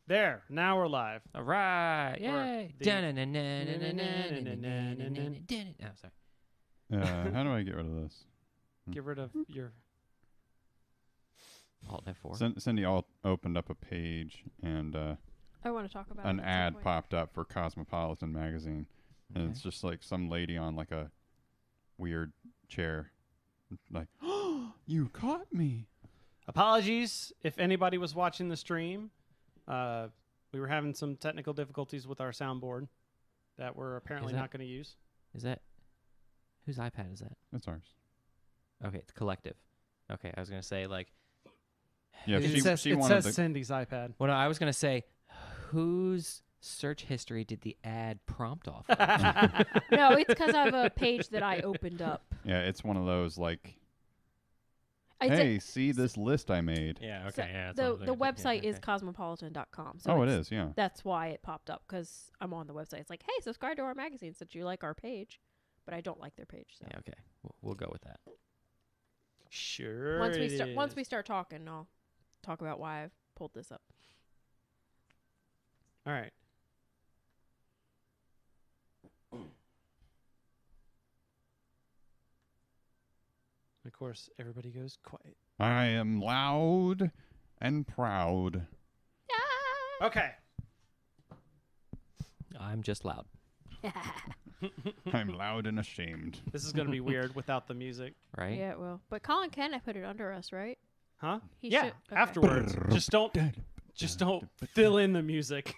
There. Now we're live. All right. Yay. the- Oh, sorry. How do I get rid of this? Get rid of your... Alt F4. Cindy opened up a page, and I want to talk about an it at some ad point. popped up for Cosmopolitan magazine, and Okay. it's just like some lady on like a weird chair, like, "Oh, you caught me!" Apologies if anybody was watching the stream. We were having some technical difficulties with our soundboard that we're apparently not going to use. Is that whose iPad is that? That's ours. Okay, it's collective. Okay, I was gonna say like. Yeah, It says wanted the Cindy's iPad. Well, no, I was gonna say, whose search history did the ad prompt off of? No, it's because I have a page that I opened up. Yeah, it's one of those like, I did- hey, see this list I made. Yeah. so Okay. Yeah. the website is cosmopolitan.com. So Oh, it it's- is, yeah. That's why it popped up, because I'm on the website. It's like, hey, subscribe to our magazine since you like our page. But I don't like their page. So Yeah. Okay. We'll go with that. Sure. once we start talking, I'll talk about why I've pulled this up. All right. Of course, everybody goes quiet. I am loud and proud. Okay. I'm just loud. I'm loud and ashamed. This is going to be weird without the music. Right. Yeah, well, but Colin can. I put it under us, right? Huh? He Yeah, should- okay. afterwards. Just don't fill in the music.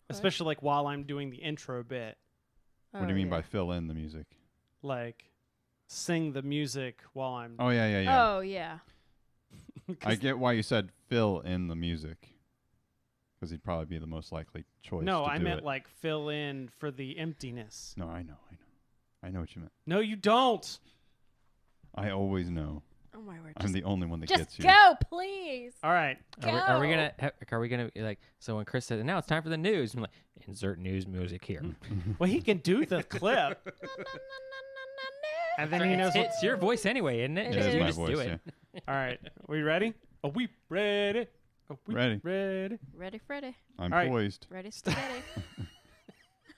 Especially like while I'm doing the intro bit. What do you mean by fill in the music? Like sing the music while I'm Oh, yeah. Oh, yeah. I get why you said fill in the music. Because he'd probably be the most likely choice. No, to I do meant it. like fill in for the emptiness. No, I know. I know what you meant. No, you don't. I always know. Oh, my word. I'm the only one that Just gets you. go, please. All right. Are we gonna like? So when Chris said, "Now it's time for the news," I'm like, "Insert news music here." Well, he can do the clip. And then he knows It's your voice anyway, isn't it? It Just- is you my just voice, do it. yeah. All right. Are we ready? Are we ready? Are we Ready. ready? Ready, Freddy. I'm All right. poised. Ready, steady.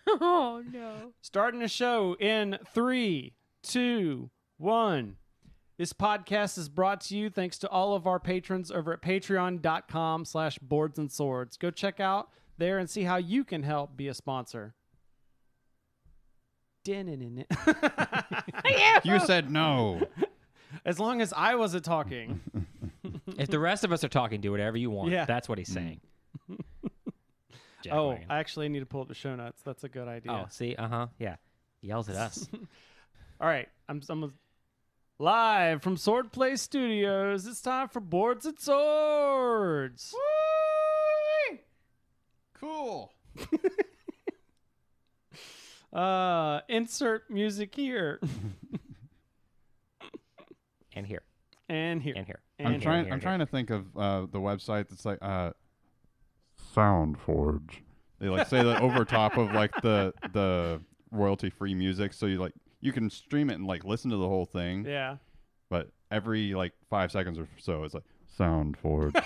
Oh, no. Starting the show in 3, 2, 1. This podcast is brought to you thanks to all of our patrons over at patreon.com/boards and swords. Go check out there and see how you can help be a sponsor. You said no. As long as I wasn't talking. If the rest of us are talking, do whatever you want. Yeah. That's what he's saying. Oh, Jackwagon. I actually need to pull up the show notes. That's a good idea. Oh, see, yeah. He yells at us. All right, I'm live from Swordplay Studios. It's time for Boards and Swords. Cool. Insert music here And here, and here and here. and I'm here. trying. I'm trying to think of the website that's like SoundForge. They like say that over top of like the royalty free music, so you can stream it and like listen to the whole thing. Yeah. But every like 5 seconds or so, it's like SoundForge.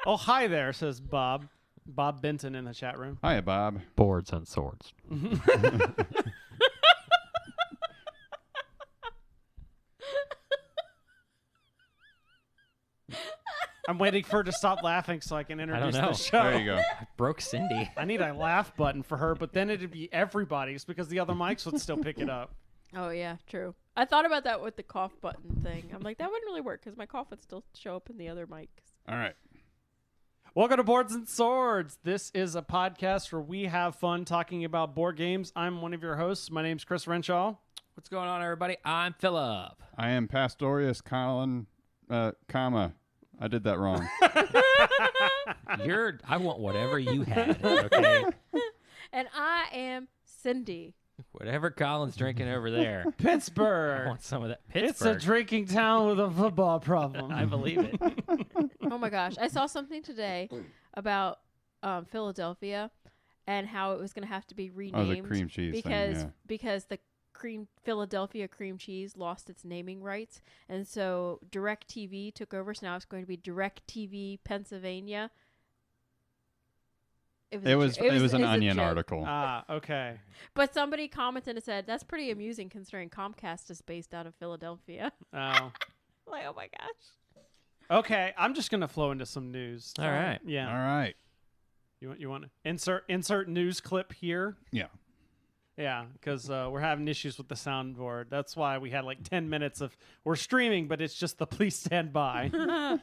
Oh, hi there, says Bob. Bob Benton in the chat room. Hiya, Bob. Boards and swords. I'm waiting for her to stop laughing so I can introduce know. the show. There you go. I broke Cindy. I need a laugh button for her, but then it'd be everybody's because the other mics would still pick it up. Oh, yeah, true. I thought about that with the cough button thing. I'm like, that wouldn't really work because my cough would still show up in the other mics. All right. Welcome to Boards and Swords. This is a podcast where we have fun talking about board games. I'm one of your hosts. My name's Chris Renshaw. What's going on, everybody? I'm Philip. I am Pastorius Colin, comma. I did that wrong. I want whatever you had, okay? And I am Cindy. Whatever Colin's drinking over there. I Pittsburgh. want some of that. It's a Pittsburgh. drinking town with a football problem. I believe it. Oh, my gosh. I saw something today about Philadelphia and how it was going to have to be Oh, renamed. the cream cheese because thing, yeah. because Philadelphia cream cheese lost its naming rights, and so DirecTV took over. So now it's going to be DirecTV Pennsylvania. It was an a Onion joke. article. Ah, okay. But somebody commented and said that's pretty amusing considering Comcast is based out of Philadelphia. Oh. Like, oh my gosh. Okay, I'm just gonna flow into some news. All right. Yeah. All right. You want to insert news clip here? Yeah. Yeah, because we're having issues with the soundboard. That's why we had like 10 minutes of we're streaming, but it's just the please stand by.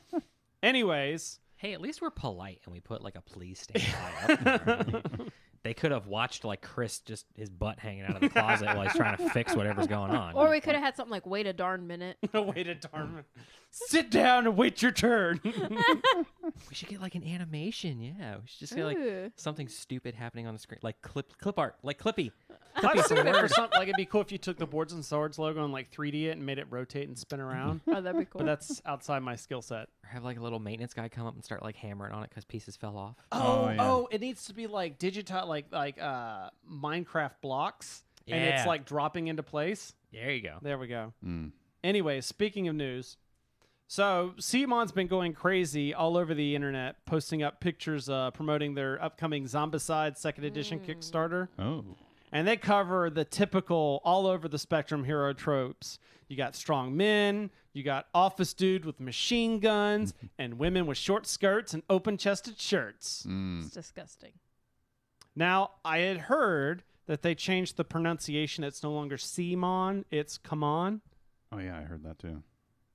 Anyways, Hey, at least we're polite and we put like a please stand by up there. They could have watched like Chris just his butt hanging out of the closet while he's trying to fix whatever's going on. Or we could have had something like wait a darn minute. wait a darn minute. Sit down and wait your turn. We should get like an animation. Yeah, we should just get like Ooh. something stupid happening on the screen, like clip art, like Clippy. I was thinking it for something like it'd be cool if you took the Boards and Swords logo and like 3D it and made it rotate and spin around. Oh, that'd be cool. But that's outside my skill set. Or have like a little maintenance guy come up and start like hammering on it because pieces fell off. Oh, yeah. It needs to be like digital, like Minecraft blocks, and it's Yeah. like dropping into place. There you go. There we go. Mm. Anyway, speaking of news, so CMON's been going crazy all over the internet, posting up pictures promoting their upcoming Zombicide Second Edition Kickstarter. Oh. And they cover the typical all over the spectrum hero tropes. You got strong men, you got office dude with machine guns, and women with short skirts and open-chested shirts. It's disgusting. Now, I had heard that they changed the pronunciation. It's no longer CMON, it's come on. Oh yeah, I heard that too.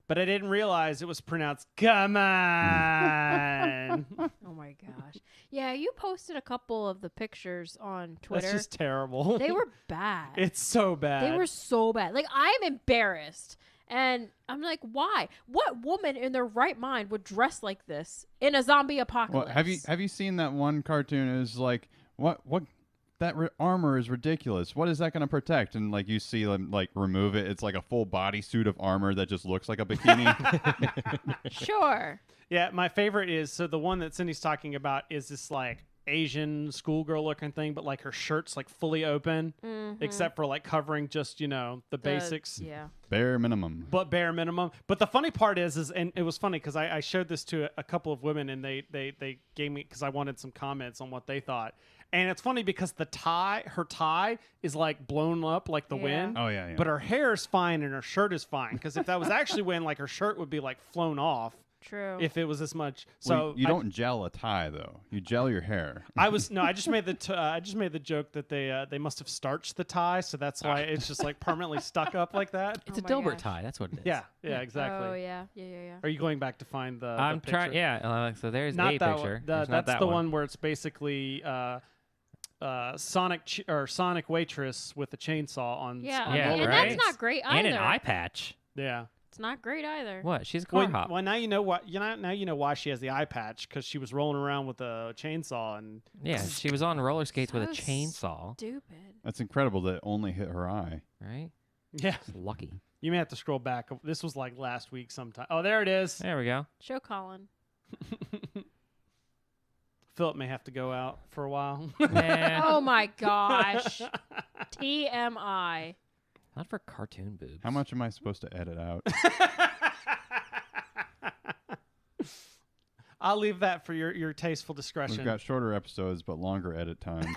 But I didn't realize it was pronounced come on. Oh my gosh. Yeah, you posted a couple of the pictures on Twitter. That's just terrible. They were bad. It's so bad. They were so bad. Like, I'm embarrassed. And I'm like, why? What woman in their right mind would dress like this in a zombie apocalypse? Well, have you seen that one cartoon? Is like what that armor is ridiculous. What is that going to protect? And like you see them like remove it. It's like a full body suit of armor that just looks like a bikini. Sure. Yeah, my favorite is so the one that Cindy's talking about is this like Asian schoolgirl looking thing, but like her shirt's like fully open, except for like covering just the basics. Yeah. Bare minimum. But bare minimum. But the funny part is and it was funny because I showed this to a couple of women and they gave me because I wanted some comments on what they thought. And it's funny because her tie is like blown up like the Yeah. wind. Oh yeah, yeah. But her hair is fine and her shirt is fine. Because if that was actually wind, like her shirt would be like flown off True. if it was this much. Well, So you don't gel a tie though. You gel your hair. I just made the joke that they must have starched the tie, so that's why it's just like permanently stuck up like that. It's Oh a my Dilbert gosh. tie. That's what it is. Yeah, exactly. Oh, yeah. Are you going back to find the? I'm the trying. picture? Yeah. So there's Not a that picture. one. There's not That's that the one. one where it's basically Sonic waitress with a chainsaw on. Yeah. on Yeah, roller And right? skates. that's not great either. And an eye patch. Yeah. It's not great either. What? She's a car hop. Well, now you know what. Now you know why she has the eye patch because she was rolling around with a chainsaw and. Yeah, she was on roller skates with a So chainsaw. Stupid. That's incredible that it only hit her eye. Right? Yeah, It's lucky. you may have to scroll back. This was like last week sometime. Oh, there it is. There we go. Show Colin. Philip may have to go out for a while. Nah, Oh my gosh. TMI. not for cartoon boobs. How much am I supposed to edit out? I'll leave that for your tasteful discretion. We've got shorter episodes but longer edit times.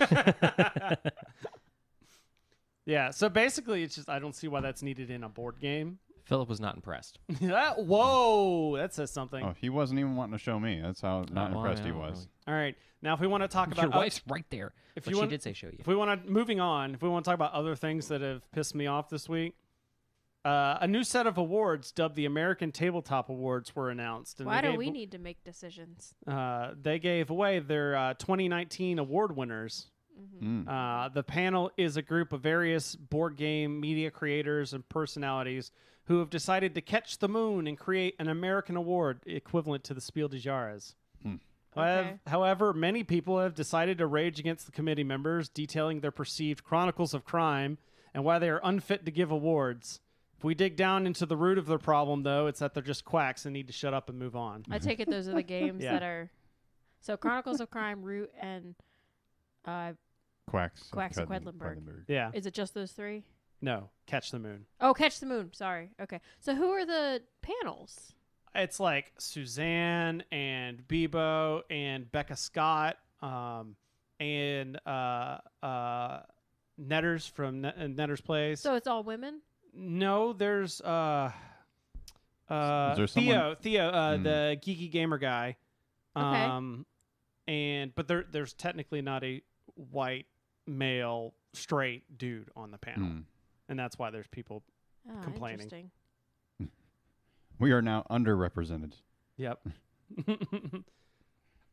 Yeah, so basically it's just I don't see why that's needed in a board game. Philip was not impressed. Whoa, that says something. Oh, he wasn't even wanting to show me. That's how not well, impressed he yeah, was. All right, now if we want to talk about Your wife's right there. if But you she want- did say show you. if we want to moving on, if we want to talk about other things that have pissed me off this week, a new set of awards dubbed the American Tabletop Awards were announced. And Why they do gave- we need to make decisions? They gave away their 2019 award winners. Mm. The panel is a group of various board game media creators and personalities who have decided to catch the moon and create an American award equivalent to the Spiel des Jahres. Okay. However, many people have decided to rage against the committee members, detailing their perceived chronicles of crime and why they are unfit to give awards. If we dig down into the root of their problem, though, it's that they're just quacks and need to shut up and move on. I take it those are the games Yeah. that are. So Chronicles of Crime, Root, and Quacks. Quacks of Quedlinburg. Quedlinburg. Yeah. Is it just those three? No, Catch the Moon. Oh, Catch the Moon. Sorry. Okay. So who are the panels? It's like Suzanne and Bebo and Becca Scott, and Netters from Netters Plays. So it's all women? No, there's there Theo, someone- the geeky gamer guy. Okay. But there's technically not a white male straight dude on the panel, and that's why there's people Oh, complaining. Interesting. We are now underrepresented. Yep.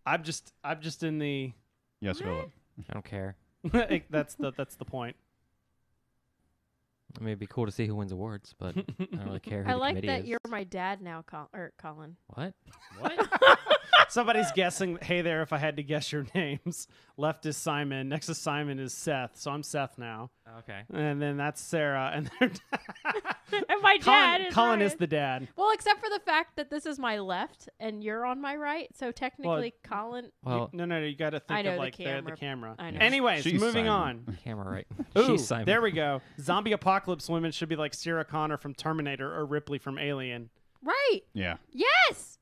I'm just in the. Yes, Philip. I don't care. That's the point. I mean, it'd be cool to see who wins awards, but I don't really care who I the like committee that is. you're my dad now, Colin. What? Somebody's guessing. Hey there, if I had to guess your names, left is Simon. Next to Simon is Seth. So I'm Seth now. Okay. And then that's Sarah. And And my dad Colin Ryan. is the dad. Well, except for the fact that this is my left and you're on my right, so technically Colin. Well, No. You got to think I know of the like the camera. camera. I know. Anyways, She's moving Simon. on. camera right. Ooh, She's Simon. there we go. Zombie apocalypse women should be like Sarah Connor from Terminator or Ripley from Alien. Right. Yeah. Yes.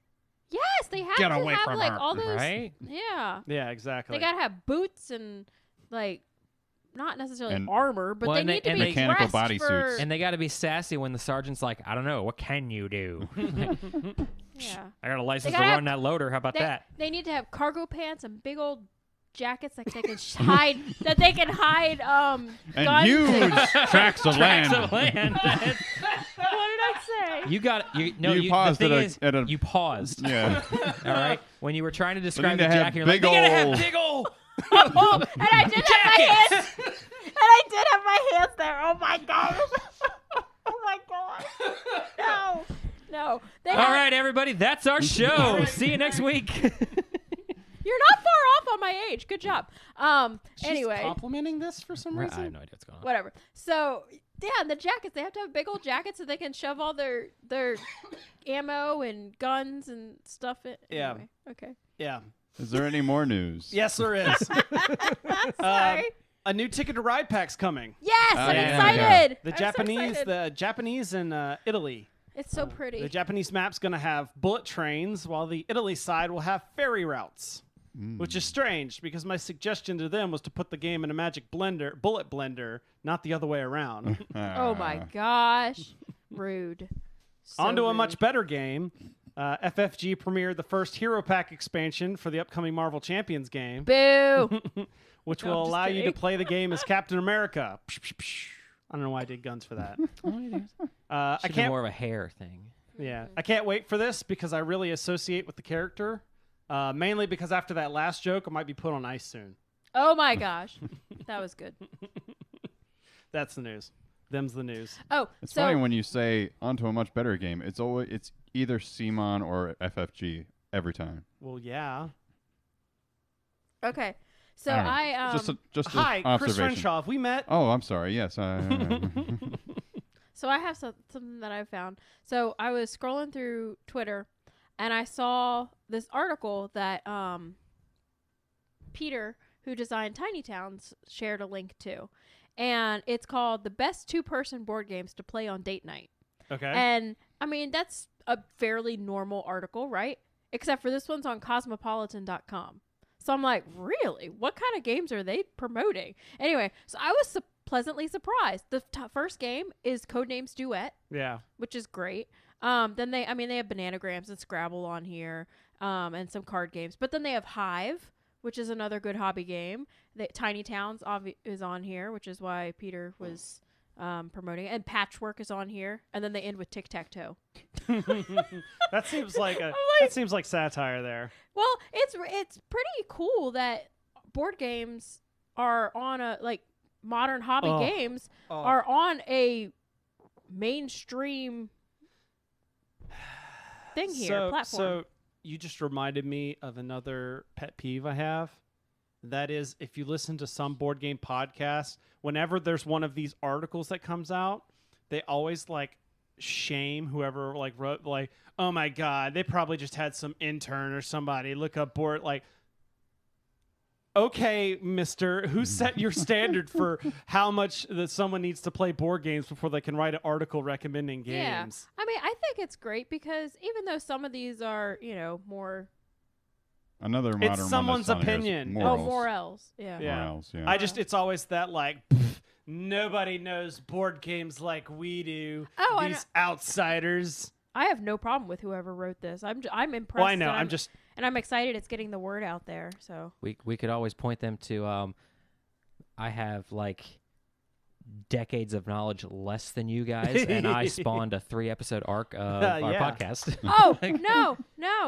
Yes, they have Get to away have from like her. all those. Right? Yeah. Yeah, exactly. They gotta have boots and like not necessarily And- armor, but Well, they and they- need to and be mechanical dressed bodysuits. for- And they got to be sassy when the sergeant's like, I don't know, what can you do? yeah. I got a license They to gotta run that loader. How about that? They need to have cargo pants and big old jackets that they can hide. That they can hide. And guns huge tracts of land. Tracts of land. What did I say? You got you. No, You you paused the thing at a- is, at a- you paused. Yeah. All right. When you were trying to describe need the to have jacket, you're like, big they gotta have ol' big old. Oh, and I did have my hands. And I did have my hands there. Oh my god. Oh my god. No. They All have- right, everybody, that's our show. See you next week. You're not far off on my age. Good job. She's Anyway, complimenting this for some I reason. have no idea what's going on. whatever. So yeah, and the jackets, they have to have big old jackets so they can shove all their ammo and guns and stuff in. Yeah. Anyway, okay. Yeah. Is there any more news? Yes, there is. Sorry. A new Ticket to Ride pack's coming. Yes, I'm yeah. excited. The I'm so excited. the Japanese and Italy. It's so pretty. The Japanese map's going to have bullet trains, while the Italy side will have ferry routes, which is strange because my suggestion to them was to put the game in a magic bullet blender, not the other way around. Oh my gosh. Rude. So On to a rude. much better game. FFG premiered the first Hero Pack expansion for the upcoming Marvel Champions game, Boo. which No, will I'm just allow you to kidding. play the game as Captain America. I don't know why I did guns for that. I Should be can't. more of a hair thing. Yeah, I can't wait for this because I really associate with the character. Mainly because after that last joke, I might be put on ice soon. Oh my gosh. That was good. That's the news. Them's the news. Oh, It's so funny when you say onto a much better game. It's either CMON or FFG every time. Well, yeah. okay. So I don't know. I just a Hi, Chris observation. Renshaw. Have we met? Oh, I'm sorry. Yes. So I have something that I found. So I was scrolling through Twitter, and I saw this article that Peter, who designed Tiny Towns, shared a link to, and it's called "The Best Two-Person Board Games to Play on Date Night." Okay. And I mean, that's a fairly normal article, right? Except for this one's on cosmopolitan.com. So I'm like, really? What kind of games are they promoting? Anyway, so I was pleasantly surprised. The first game is Codenames Duet, yeah. which is great. Then they have Bananagrams and Scrabble on here, and some card games. But then they have Hive, which is another good hobby game. Tiny Towns is on here, which is why Peter was promoting it. And Patchwork is on here. And then they end with Tic-Tac-Toe. That seems like that seems like satire there. Well, it's pretty cool that board games are on modern hobby games are on a mainstream thing here, platform. So you just reminded me of another pet peeve I have. That is, if you listen to some board game podcasts, whenever there's one of these articles that comes out, they always shame whoever wrote oh my god, they probably just had some intern or somebody look up board okay, mister, who set your standard for how much that someone needs to play board games before they can write an article recommending Yeah. games? I mean, I think it's great because even though some of these are, more Another modern one that's someone's on here is opinion. Morals. morals. Yeah. Yeah. Morals, yeah. I just, it's always that like, nobody knows board games like we do. Oh, I These outsiders. I have no problem with whoever wrote this. I'm impressed. Well, I know. and I'm excited it's getting the word out there. So We could always point them to. I have like decades of knowledge less than you guys, and I spawned a 3-episode arc of our Yeah. podcast. Oh no.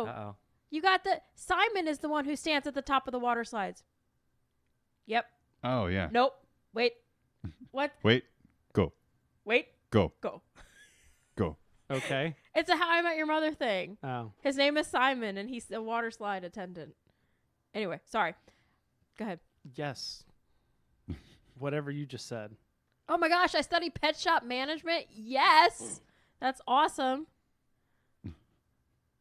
Uh-oh. You got Simon is the one who stands at the top of the water slides. Yep. Oh, yeah. Nope. Wait. What? Wait. Go. Wait. Go. Go. Go. Okay. It's a How I Met Your Mother thing. Oh. His name is Simon, and he's a water slide attendant. Anyway, sorry. Go ahead. Yes. Whatever you just said. Oh my gosh, I study pet shop management. Yes. That's awesome.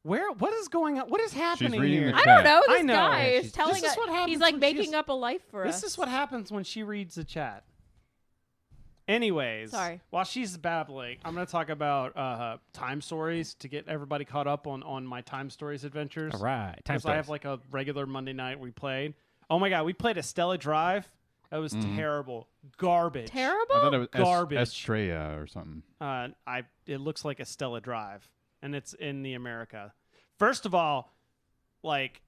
What is going on? What is happening reading here? the I don't chat. know. This I know. guy Yeah, is she's- telling This is us what happens he's like when making she's- up a life for us. This is what happens when she reads the chat. Anyways, Sorry. while she's babbling, I'm going to talk about time stories to get everybody caught up on my time stories adventures. All right, time Because I have stories. like a regular Monday night we played. Oh my god, we played Estella Drive. That was Mm. terrible, garbage. Terrible? I thought it was Garbage. Estrella or something. It looks like Estella Drive, and it's in the America. First of all, like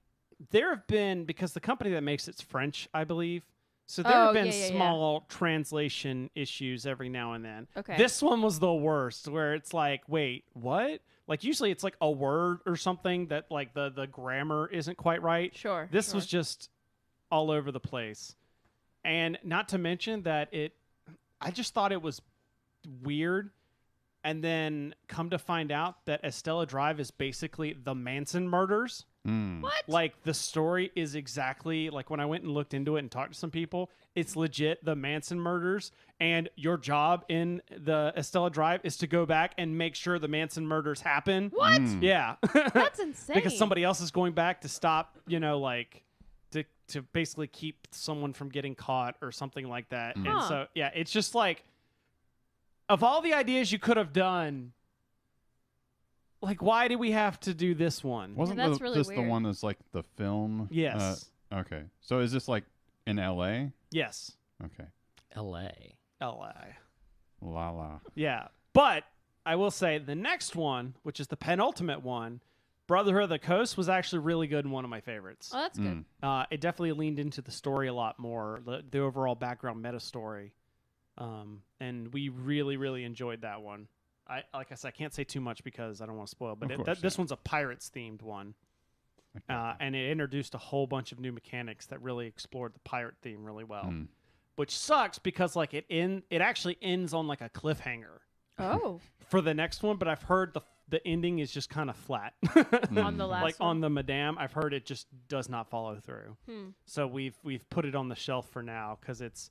there have been, because the company that makes it's French, I believe. So there Oh, have been yeah. small translation issues every now and then. Okay. This one was the worst, where it's like, wait, what? Like usually it's like a word or something that like the grammar isn't quite right. Sure. This sure. was just all over the place. And not to mention that I just thought it was weird. And then come to find out that Estella Drive is basically the Manson murders. Mm. What? Like the story is exactly like when I went and looked into it and talked to some people, it's legit the Manson murders. And your job in the Estella Drive is to go back and make sure the Manson murders happen. What? Mm. Yeah. That's insane. Because somebody else is going back to stop, like to basically keep someone from getting caught or something like that. And Huh. so, yeah, it's just like, of all the ideas you could have done, like, why do we have to do this one? Wasn't that's really this weird. the one that's like the film? Yes. Okay. So is this like in L.A.? Yes. Okay. L.A. LA. La la. Yeah. But I will say the next one, which is the penultimate one, Brotherhood of the Coast, was actually really good and one of my favorites. Oh, that's good. It definitely leaned into the story a lot more, the overall background meta story. And we really, really enjoyed that one. Like I said, I can't say too much because I don't want to spoil, but Of course, this one's a Pirates themed one. And it introduced a whole bunch of new mechanics that really explored the pirate theme really well. Mm. Which sucks because like it actually ends on like a cliffhanger Oh, for the next one, but I've heard the ending is just kind of flat. on the last Like one. on the Madame, I've heard it just does not follow through. So we've put it on the shelf for now because it's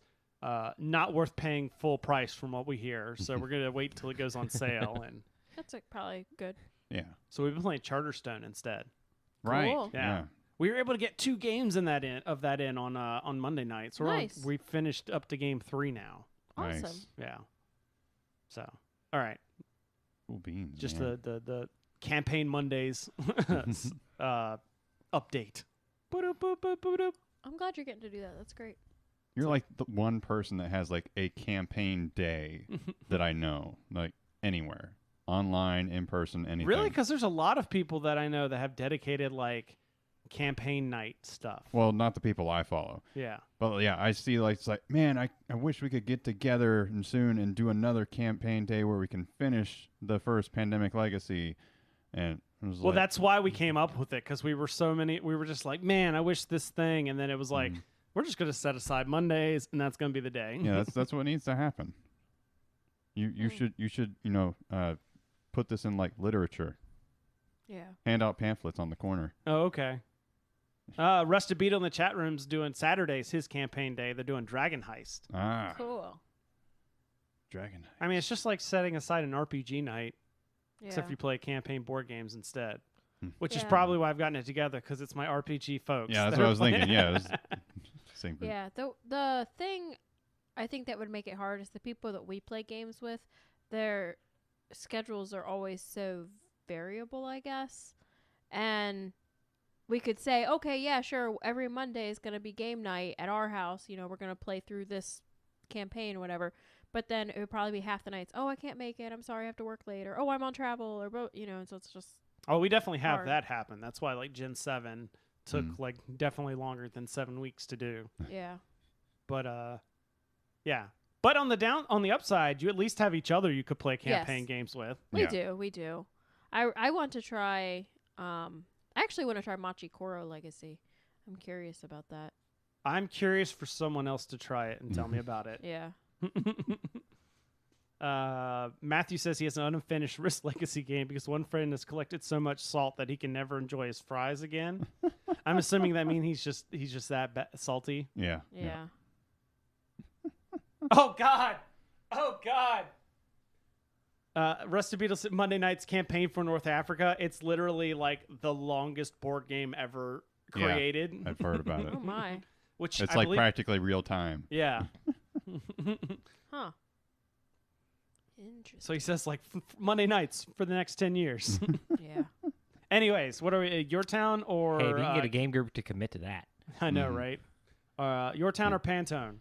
not worth paying full price from what we hear. So we're gonna wait till it goes on sale, and That's probably good. Yeah. so we've been playing Charterstone instead. Right. Cool. Yeah. We were able to get 2 games in on Monday night. So Nice. we finished up to game 3 now. Awesome. Nice. Yeah. So all right, Cool beans. just man. the campaign Mondays update. Boop, boop, boop, boop, boop. I'm glad you're getting to do that. That's great. You're like the one person that has like a campaign day that I know, like anywhere, online, in person, anything. Really? Because there's a lot of people that I know that have dedicated like campaign night stuff. Well, not the people I follow, Yeah. but yeah, I see like it's like, man, I wish we could get together and soon and do another campaign day where we can finish the first Pandemic Legacy, and it was Well, like, that's why we came up with it, because we were just like, man, I wish this thing, and then it was like, we're just gonna set aside Mondays, and that's gonna be the day. yeah, that's what needs to happen. You should put this in like literature. Yeah. Hand out pamphlets on the corner. Oh, okay. Rusted Beetle in the chat room's doing Saturday's his campaign day. They're doing Dragon Heist. Ah, Cool. Dragon. I mean, it's just like setting aside an RPG night, Yeah. except if you play campaign board games instead. Which is Yeah. probably why I've gotten it together, because it's my RPG folks. Yeah, that's that what I are was thinking. playing. Yeah, same group. Yeah. The thing I think that would make it hard is the people that we play games with, their schedules are always so variable, I guess. And we could say, okay, yeah, sure, every Monday is going to be game night at our house. You know, we're going to play through this campaign, whatever. But then it would probably be half the nights. Oh, I can't make it. I'm sorry, I have to work later. Oh, I'm on travel, or you know. And so it's just Oh, we definitely have hard. that happen. That's why like Gen 7 took like definitely longer than 7 weeks to do. yeah. But yeah. But on the upside, you at least have each other you could play campaign Yes. games with. We do. I want to try. I actually want to try Machi Koro Legacy. I'm curious about that. I'm curious for someone else to try it and tell me about it. Yeah. Matthew says he has an unfinished Risk Legacy game because one friend has collected so much salt that he can never enjoy his fries again. I'm assuming that means he's just that salty. Yeah. Yeah. Oh God! Oh God! Rusty Beetle Monday Night's campaign for North Africa. It's literally like the longest board game ever created. I've heard about it. Oh my. Which It's I like believe, practically real time. yeah. Huh. Interesting. So he says like Monday nights for the next 10 years. Yeah. Anyways, what are we? Your town or? Hey, if you can get a game group to commit to that. I know, right? Your town or Pantone?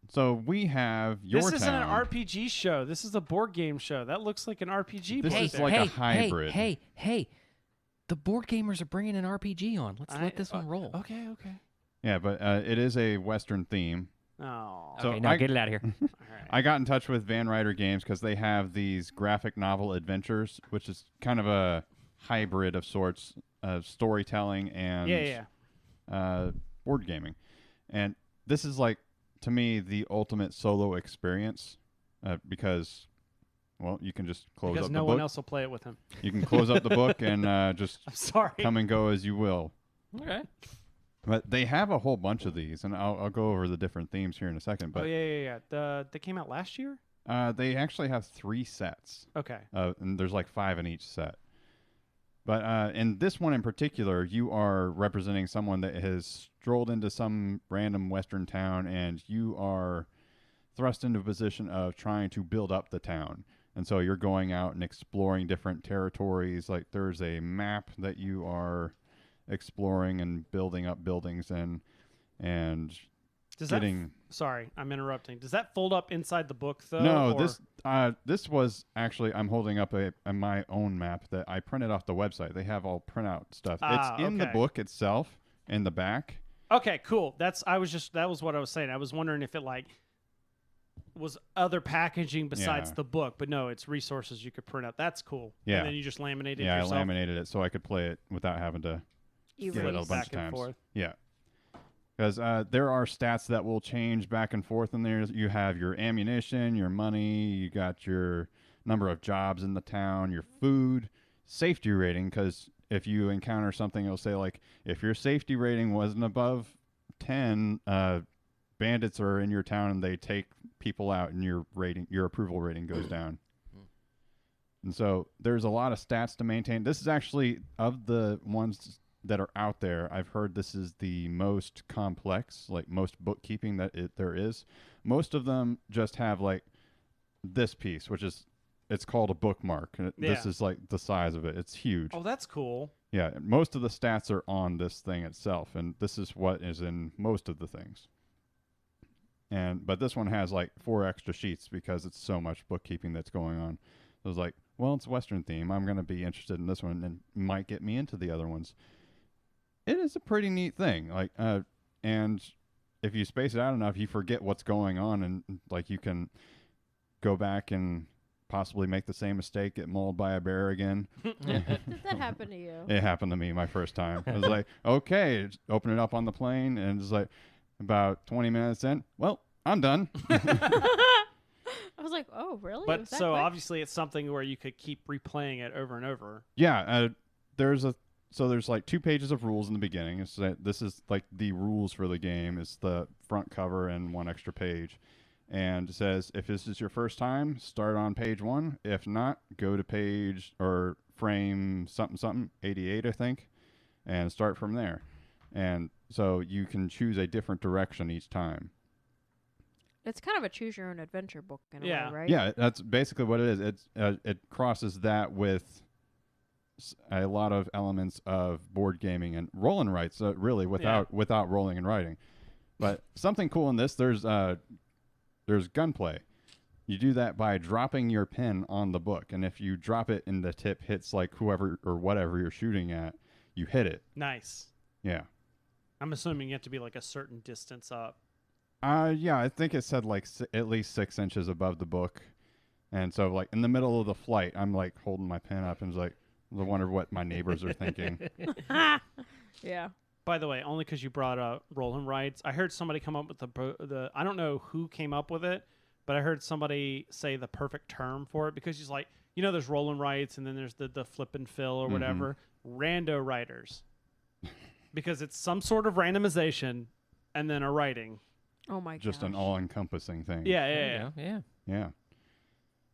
So we have your This town. isn't an RPG show. This is a board game show. That looks like an RPG. This board is game. like a hybrid. Hey, the board gamers are bringing an RPG on. Let's let this one roll. Okay. Yeah, but it is a Western theme. Oh. So Okay, now get it out of here. All right. I got in touch with Van Ryder Games because they have these graphic novel adventures, which is kind of a hybrid of sorts of storytelling and board gaming. And this is like, to me, the ultimate solo experience because, well, you can just close Because up no the one book. else will play it with him. You can close up the book and just I'm sorry. come and go as you will. Okay. But they have a whole bunch of these, and I'll go over the different themes here in a second. But They came out last year. they actually have 3 sets, Okay. and there's like 5 in each set. But in this one in particular, you are representing someone that has strolled into some random Western town, and you are thrust into a position of trying to build up the town. And so you're going out and exploring different territories. Like there's a map that you are exploring and building up buildings in, and Does getting. Sorry, I'm interrupting. Does that fold up inside the book though? No, or- this was actually, I'm holding up my own map that I printed off the website. They have all printout stuff. It's in the okay. book itself in the back. Okay, cool. That was what I was saying. I was wondering if it like was other packaging besides Yeah. the book, but no, it's resources you could print out. That's cool. Yeah. And then you just laminate it Yeah, yourself. I laminated it so I could play it without having to You get it a raise. bunch Back of and times. forth. Yeah. Because there are stats that will change back and forth in there. You have your ammunition, your money, you got your number of jobs in the town, your food, safety rating, because if you encounter something, it'll say, like, if your safety rating wasn't above 10, bandits are in your town and they take people out and your approval rating goes down. And so there's a lot of stats to maintain. This is actually, of the ones that are out there, I've heard this is the most complex, like most bookkeeping that there is. Most of them just have like this piece, which is, it's called a bookmark. And this is like the size of it. It's huge. Oh, that's cool. Yeah, most of the stats are on this thing itself, and this is what is in most of the things. But this one has like 4 extra sheets because it's so much bookkeeping that's going on. I was like, well, it's Western theme. I'm going to be interested in this one, and might get me into the other ones. It is a pretty neat thing. Like, and if you space it out enough, you forget what's going on, and like you can go back and possibly make the same mistake, get mauled by a bear again. Did that happen to you? It happened to me my first time. I was like, okay, just open it up on the plane, and it's like about 20 minutes in, well, I'm done. I was like, oh, really? But Was that so quick? obviously it's something where you could keep replaying it over and over. Yeah, there's like 2 pages of rules in the beginning. It's that this is like the rules for the game. It's the front cover and 1 extra page. And it says, if this is your first time, start on page 1. If not, go to page or frame something, 88, I think, and start from there. And so you can choose a different direction each time. It's kind of a choose your own adventure book in a Yeah. way, right? Yeah, that's basically what it is. It crosses that with a lot of elements of board gaming and roll and writes. Really, without rolling and writing. But something cool in this, there's gunplay. You do that by dropping your pen on the book, and if you drop it and the tip hits like whoever or whatever you're shooting at, you hit it. Nice. Yeah. I'm assuming you have to be like a certain distance up. Yeah, I think it said like at least 6 inches above the book, and so like in the middle of the flight, I'm like holding my pen up and was like, I wonder what my neighbors are thinking. Yeah. By the way, only because you brought up roll and writes, I heard somebody come up with the I don't know who came up with it, but I heard somebody say the perfect term for it because he's like, there's roll and writes and then there's the flip and fill or whatever. Rando writers. Because it's some sort of randomization and then a writing. Oh my god. Just an all-encompassing thing. Yeah. Yeah.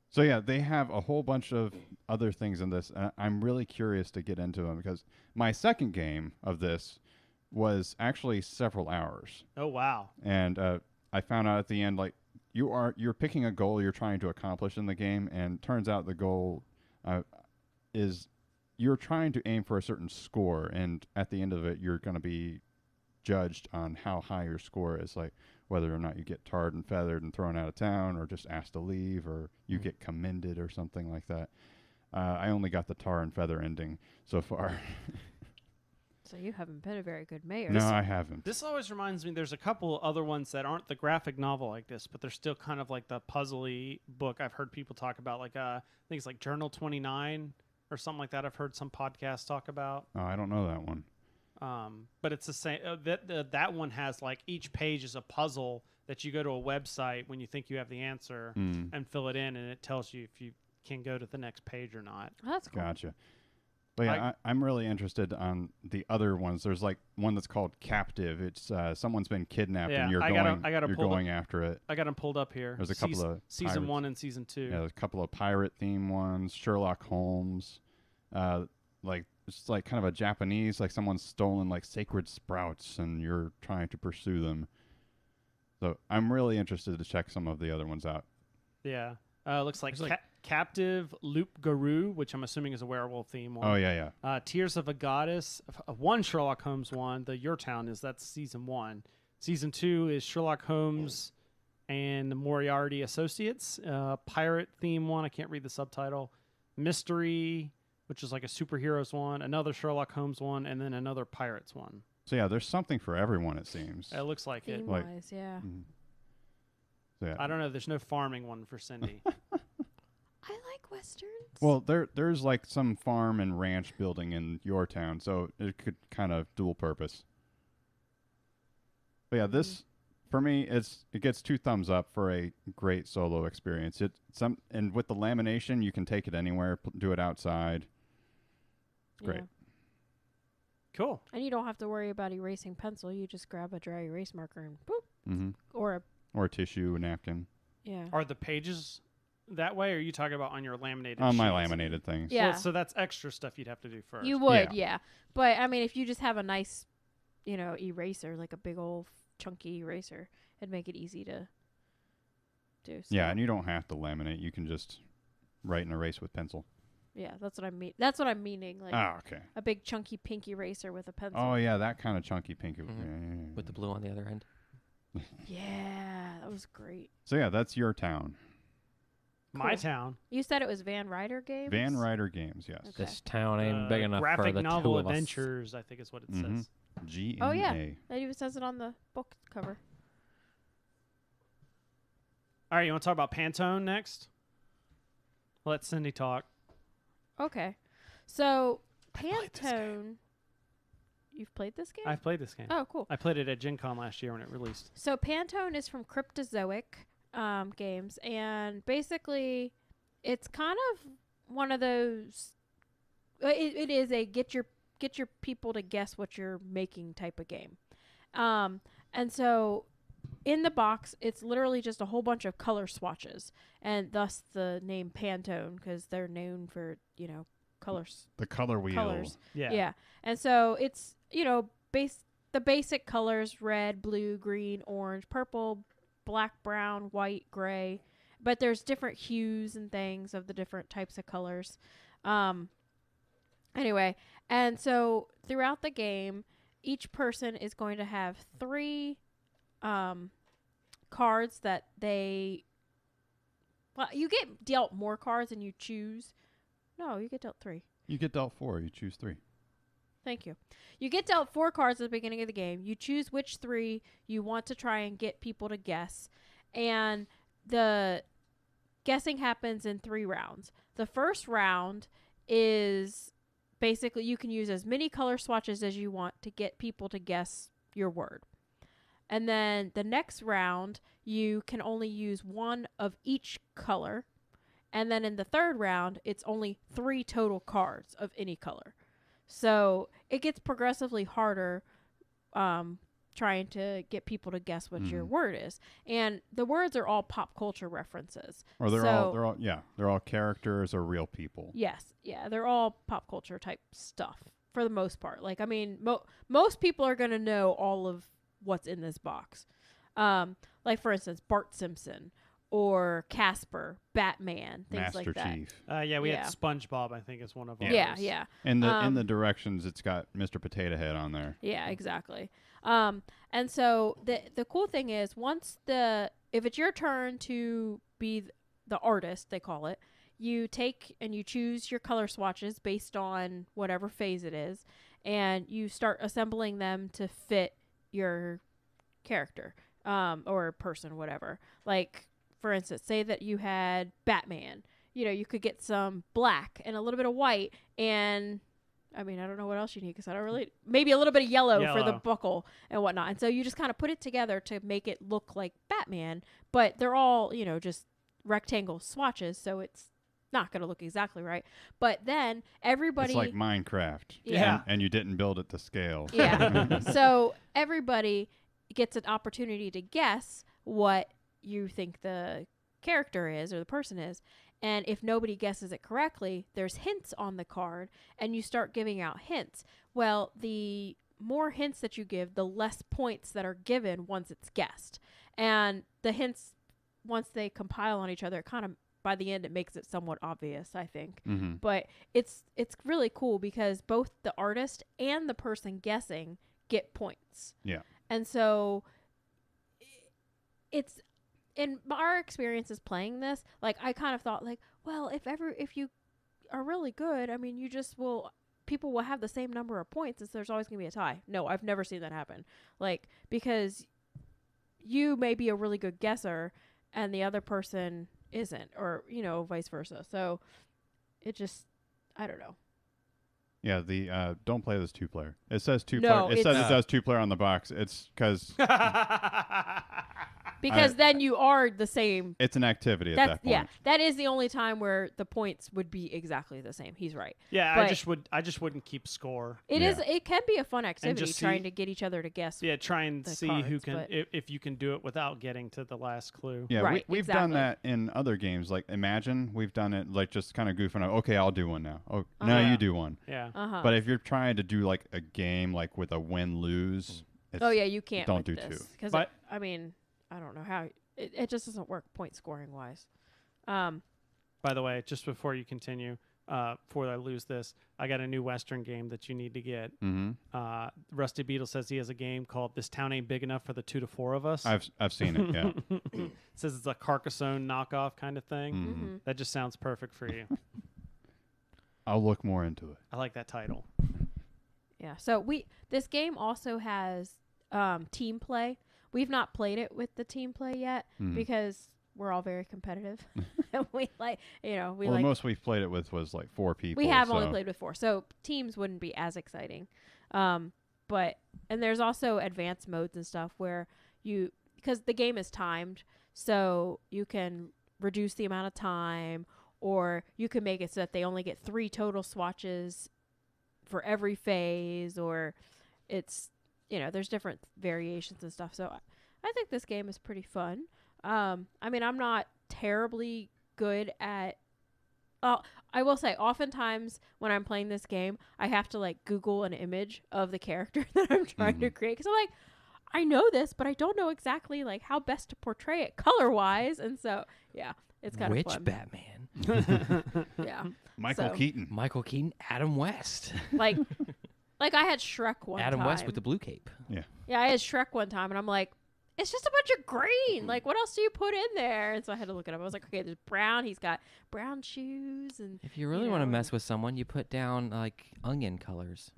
So yeah, they have a whole bunch of other things in this. I'm really curious to get into them because my second game of this was actually several hours. Oh wow. And I found out at the end, like you're picking a goal you're trying to accomplish in the game, and turns out the goal is you're trying to aim for a certain score, and at the end of it, you're going to be judged on how high your score is, like whether or not you get tarred and feathered and thrown out of town, or just asked to leave, or you get commended or something like that. I only got the tar and feather ending so far. So you haven't been a very good mayor. No, I haven't. This always reminds me, there's a couple other ones that aren't the graphic novel like this, but they're still kind of like the puzzly book I've heard people talk about. Like I think it's like Journal 29 or something like that. I've heard some podcasts talk about. Oh, I don't know that one. But it's the same. That one has like each page is a puzzle that you go to a website when you think you have the answer and fill it in, and it tells you if you can go to the next page or not. Oh, that's cool. Gotcha. But yeah, I'm really interested on the other ones. There's like one that's called Captive. It's someone's been kidnapped and you're going after it. I got them pulled up here. There's a couple of season pirates. 1 and season 2. Yeah, there's a couple of pirate theme ones. Sherlock Holmes. Like it's like kind of a Japanese, like someone's stolen like sacred sprouts and you're trying to pursue them. So I'm really interested to check some of the other ones out. Yeah. Looks like Captive Loop Guru, which I'm assuming is a werewolf theme one. Oh, yeah. Tears of a Goddess. One Sherlock Holmes one. The Your Town that's season 1. Season 2 is Sherlock Holmes and the Moriarty Associates. Pirate theme one. I can't read the subtitle. Mystery, which is like a superheroes one. Another Sherlock Holmes one. And then another Pirates one. So, yeah, there's something for everyone, it seems. It looks like it. Theme-wise, yeah. So, yeah. I don't know. There's no farming one for Cindy. I like westerns. Well, there's like some farm and ranch building in your town, so it could kind of dual purpose. But yeah, this for me it gets 2 thumbs up for a great solo experience. And with the lamination, you can take it anywhere, do it outside. It's great. Yeah. Cool. And you don't have to worry about erasing pencil. You just grab a dry erase marker and boop. Mm-hmm. Or a tissue, a napkin. Yeah. Are the pages that way, or are you talking about on your laminated On my sheets? laminated things. Yeah. So that's extra stuff you'd have to do first. You would, yeah. But I mean, if you just have a nice, eraser, like a big old chunky eraser, it'd make it easy to do. So. Yeah, and you don't have to laminate. You can just write and erase with pencil. Yeah, that's what I mean. That's what I'm meaning. Like okay. a big chunky pink eraser with a pencil. Oh yeah, that kind of chunky pink. With the blue on the other end. Yeah, that was great. So yeah, that's your town. My town. You said it was Van Ryder Games? Van Ryder Games, yes. Okay. This town ain't big enough for graphic the novel two of us. adventures, I think is what it says. GNA. Oh, yeah. It even says it on the book cover. All right, you want to talk about Pantone next? Let Cindy talk. Okay. So, Pantone... You've played this game? I've played this game. Oh, cool. I played it at Gen Con last year when it released. So, Pantone is from Cryptozoic Games, and basically, it's kind of one of those... It is a get your people to guess what you're making type of game. And so... In the box, it's literally just a whole bunch of color swatches, and thus the name Pantone, because they're known for, colors. The color wheel. Colors. Yeah. Yeah. And so it's, the basic colors: red, blue, green, orange, purple, black, brown, white, gray. But there's different hues and things of the different types of colors. Anyway, and so throughout the game, each person is going to have 3 cards that they... Well, you get dealt more cards and you choose... No, you get dealt 3. You get dealt 4. You choose 3. Thank you. You get dealt 4 cards at the beginning of the game. You choose which 3 you want to try and get people to guess. And the guessing happens in 3 rounds. The first round is basically you can use as many color swatches as you want to get people to guess your word. And then the next round, you can only use 1 of each color. And then in the third round, it's only 3 total cards of any color. So it gets progressively harder trying to get people to guess what your word is. And the words are all pop culture references. Or they're all characters or real people. Yes. Yeah, they're all pop culture type stuff for the most part. Like, I mean, most people are going to know all of what's in this box. Like, for instance, Bart Simpson or Casper, Batman, things Master like that. Chief. We had SpongeBob, I think, is one of them. Yeah. And in the directions, it's got Mr. Potato Head on there. Yeah, exactly. And so the cool thing is if it's your turn to be the artist, they call it, you take and you choose your color swatches based on whatever phase it is, and you start assembling them to fit your character, or person, whatever. Like, for instance, say that you had Batman. You know, you could get some black and a little bit of white, and I mean, I don't know what else you need because I don't really... Maybe a little bit of yellow for the buckle and whatnot. And so you just kind of put it together to make it look like Batman, but they're all, you know, just rectangle swatches, so it's not going to look exactly right. But then everybody... It's like Minecraft. Yeah. And you didn't build it to scale. Yeah. So everybody gets an opportunity to guess what you think the character is or the person is. And if nobody guesses it correctly, there's hints on the card, and you start giving out hints. Well, the more hints that you give, the less points that are given once it's guessed. And the hints, once they compile on each other, kind of by the end, it makes it somewhat obvious, I think. Mm-hmm. But it's really cool because both the artist and the person guessing get points. Yeah. And so it's... In our experiences playing this, like, I kind of thought, like, well, if you are really good, I mean, people will have the same number of points, and so there's always going to be a tie. No, I've never seen that happen. Like, because you may be a really good guesser, and the other person isn't, or, you know, vice versa. So it just, I don't know. Yeah, the don't play this 2-player. It says 2-player. No, it says it does 2-player on the box. It's because Because then you are the same. It's an activity at that point. Yeah, that is the only time where the points would be exactly the same. He's right. Yeah, But I just wouldn't keep score. It can be a fun activity just trying to get each other to guess. Yeah, try and the see who cards, can but- if you can do it without getting to the last clue. Yeah, Right, we've done exactly. that in other games. Like, Imagine, we've done it, like, just kind of goofing out. Okay, I'll do one now. Oh, now Yeah. you do one. Yeah. Uh-huh. But if you're trying to do, like, a game, like, with a win-lose... Oh yeah, you can't. don't with do this, two. because But- I mean, I don't know how it just doesn't work point scoring wise. By the way, just before you continue, before I lose this, I got a new Western game that you need to get. Mm-hmm. Rusty Beetle says he has a game called "This Town Ain't Big Enough for the 2 to 4 of Us." I've seen it, yeah. It says it's a Carcassonne knockoff kind of thing. Mhm. That just sounds perfect for you. I'll look more into it. I like that title. Yeah. So this game also has team play. We've not played it with the team play yet Mhm. because we're all very competitive. we like, Well, the like most we've played it with was, like, 4 people. we have so. only played with 4, so teams wouldn't be as exciting. But there's also advanced modes and stuff where because the game is timed, so you can reduce the amount of time, or you can make it so that they only get 3 total swatches for every phase, or it's, there's different variations and stuff. So I think this game is pretty fun. I mean, I'm not terribly good at I will say, oftentimes when I'm playing this game, I have to like Google an image of the character that I'm trying to create because I'm like, I know this, but I don't know exactly like how best to portray it color wise, and so yeah, it's kind of Which fun. Batman? Yeah, Michael So- Keaton. Michael Keaton, Adam West. like I had Shrek one Adam time. West with the blue cape. Yeah, I had Shrek one time, and I'm like, it's just a bunch of green. Like, what else do you put in there? And so I had to look it up. I was like, okay, there's brown. He's got brown shoes, and If you really You want to know. mess with someone, you put down like onion colors.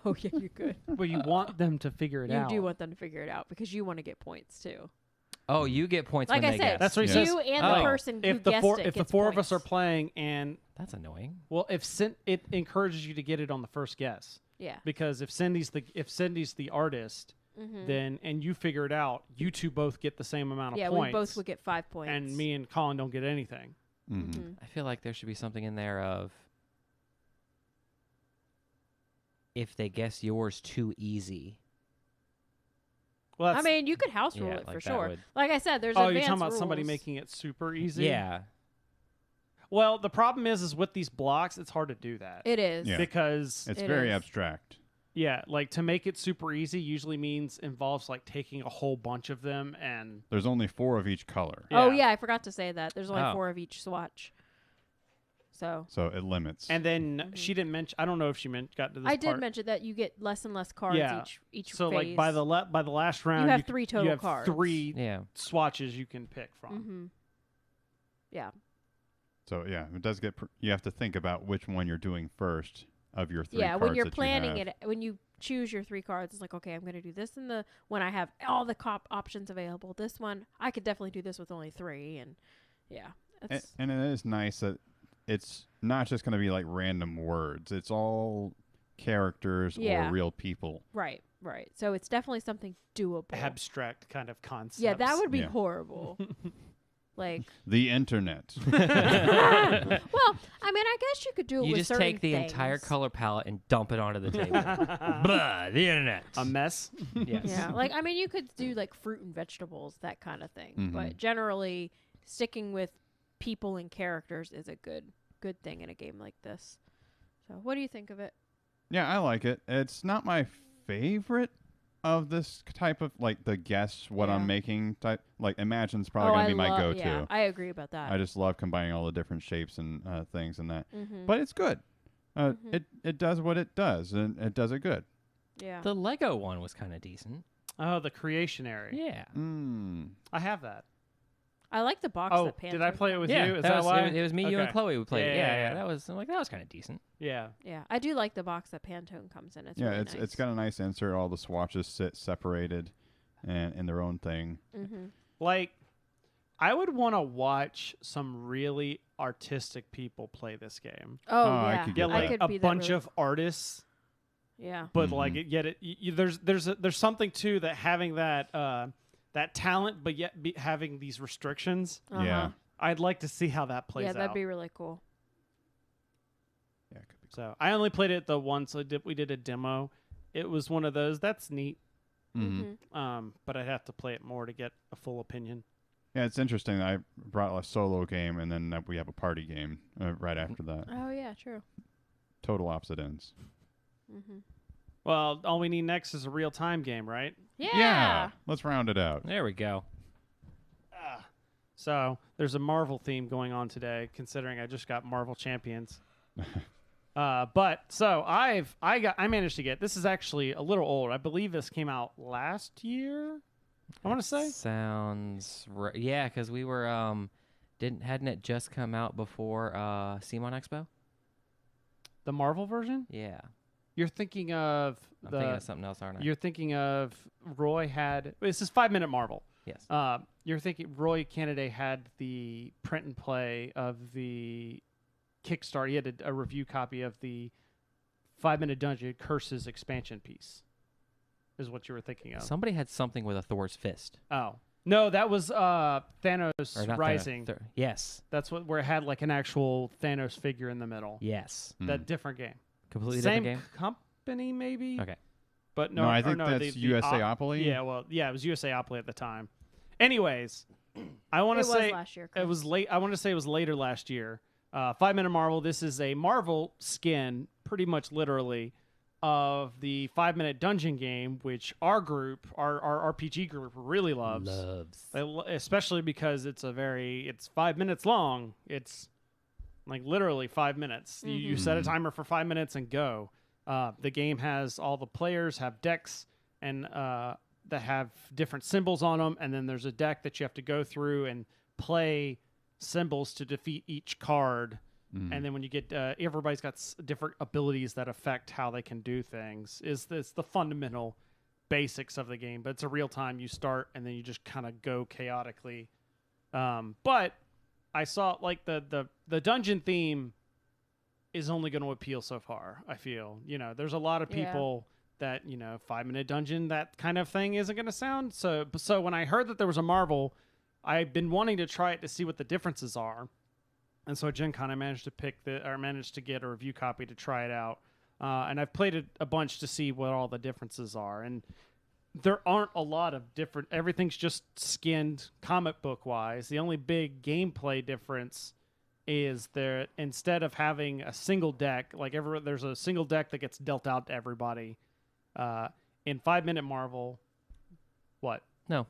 oh yeah, you could. Well, you want them to figure it You out. do want them to figure it out because you want to get points too. Oh, you get points Like when I they said, guess. That's what he Yeah. says. you and Oh. the person who If the guessed four it if the gets four of us are points. playing, and That's annoying. well, if it encourages you to get it on the first guess, Yeah. because if Cindy's the artist, Mm-hmm. then and you figure it out, you two both get the same amount of Yeah, points. we both would get 5 points. and me and Colin don't get anything. Mm-hmm. Mhm. I feel like there should be something in there of if they guess yours too easy. Well, I that's, mean, you could house rule Yeah, it like for that sure. would- Like I said, there's oh, you're advanced talking about somebody rules. making it super easy. Yeah. Well, the problem is with these blocks, it's hard to do that It is. Yeah. because It's It very is. abstract. yeah, like to make it super easy usually involves like taking a whole bunch of them and There's only 4 of each color, Oh yeah, I forgot to say that. There's only Oh. 4 of each swatch. So so it limits. and then Mhm. she didn't mention. I don't know if she got to this. I did part. mention that you get less and less cards Yeah. each So phase. like by the last round, you have c- 3 total you have cards. 3 Yeah. swatches you can pick from. Mm-hmm. Yeah. So yeah, it does get. You have to think about which one you're doing first of your 3 Yeah, cards when you're that you planning have. it, when you choose your 3 cards, it's like, okay, I'm going to do this when I have all the options available. This one, I could definitely do this with only 3, and yeah, it's, And it is nice that it's not just going to be like random words. It's all characters Yeah. or real people. right. So it's definitely something doable. Abstract kind of concepts. Yeah, that would be Yeah. horrible. Like, The internet. well, I mean, I guess you could do it You with just certain take the entire things. color palette and dump it onto the table. Blah, the internet. a mess. Yes. Yeah, like I mean, you could do like fruit and vegetables, that kind of thing. Mhm. But generally, sticking with people and characters is a good thing in a game like this. So, what do you think of it? Yeah, I like it. It's not my favorite of this type of like the guess what Yeah. I'm making type. Like Imagine's probably gonna be my go-to. Yeah, I agree about that. I just love combining all the different shapes and things and that. Mm-hmm. But it's good. Mhm. It does what it does, and it does it good. yeah, The Lego one was kind of decent. Oh, the creationary. Yeah. I have that. I like the box. Oh, that Pantone did I play it with yeah, you? Is that that was, why? it was me, you, and Okay. Chloe who played it. Yeah, Yeah, yeah, yeah. that was I'm like that was kind of decent. Yeah. Yeah, I do like the box that Pantone comes in. It's yeah, really it's nice. got a nice insert. All the swatches sit separated, and in their own thing. Mm-hmm. Like, I would want to watch some really artistic people play this game. Oh, Oh, I yeah, could Get get I like that. could a be that bunch really- of artists, Yeah, but like Mhm. yet there's something too that having that talent, but yet having these restrictions. uh-huh. Yeah, I'd like to see how that plays yeah, that'd out. be really cool. yeah, it could be. So I only played it the once. We did a demo. It was one of those. That's neat. Mm-hmm. But I'd have to play it more to get a full opinion. Yeah, it's interesting. I brought a solo game, and then we have a party game right after that. Oh yeah, true. Total opposite ends. Mm-hmm. Well, all we need next is a real time game, right? Yeah. Let's round it out. There we go. So there's a Marvel theme going on today, considering I just got Marvel Champions. But so I managed to get, this is actually a little old. I believe this came out last year. I want to say. Sounds yeah, because we were hadn't it just come out before Simon Expo? The Marvel version? Yeah, You're thinking of I'm thinking of something else, aren't I? you're thinking of Roy had, this is 5 Minute Marvel. Yes. You're thinking Roy Kennedy had the print and play of the Kickstarter. He had a review copy of the 5 Minute Dungeon Curses expansion piece, is what you were thinking of. Somebody had something with a Thor's fist. Oh. No, that was Or Thanos not Rising. yes. That's where it had like an actual Thanos figure in the middle. Yes. That different game. Completely Same different game. company, maybe? Okay. But No, I think that's USAopoly. Yeah, well, yeah, it was USAopoly at the time. Anyways, I want It to was say last year. it Chris. was late. I want to say it was later last year. 5 Minute Marvel. This is a Marvel skin, pretty much literally, of the 5 Minute Dungeon game, which our group, our RPG group, really loves. Especially because it's 5 minutes long. It's like literally 5 minutes. You set a timer for 5 minutes and go. The game has all the players have decks and that have different symbols on them, and then there's a deck that you have to go through and play symbols to defeat each card. And then when you get everybody's got different abilities that affect how they can do things. Is this the fundamental basics of the game? But it's a real time. You start and then you just kind of go chaotically. But I saw like the dungeon theme is only going to appeal so far. I feel there's a lot of people that 5 Minute Dungeon, that kind of thing isn't going to sound so. So when I heard that there was a Marvel, I've been wanting to try it to see what the differences are. And so Gen Con, I managed to get a review copy to try it out. And I've played it a bunch to see what all the differences are. And there aren't a lot of different, everything's just skinned comic book wise. The only big gameplay difference is there, instead of having a single deck, there's a single deck that gets dealt out to everybody. In 5 Minute Marvel, what? No,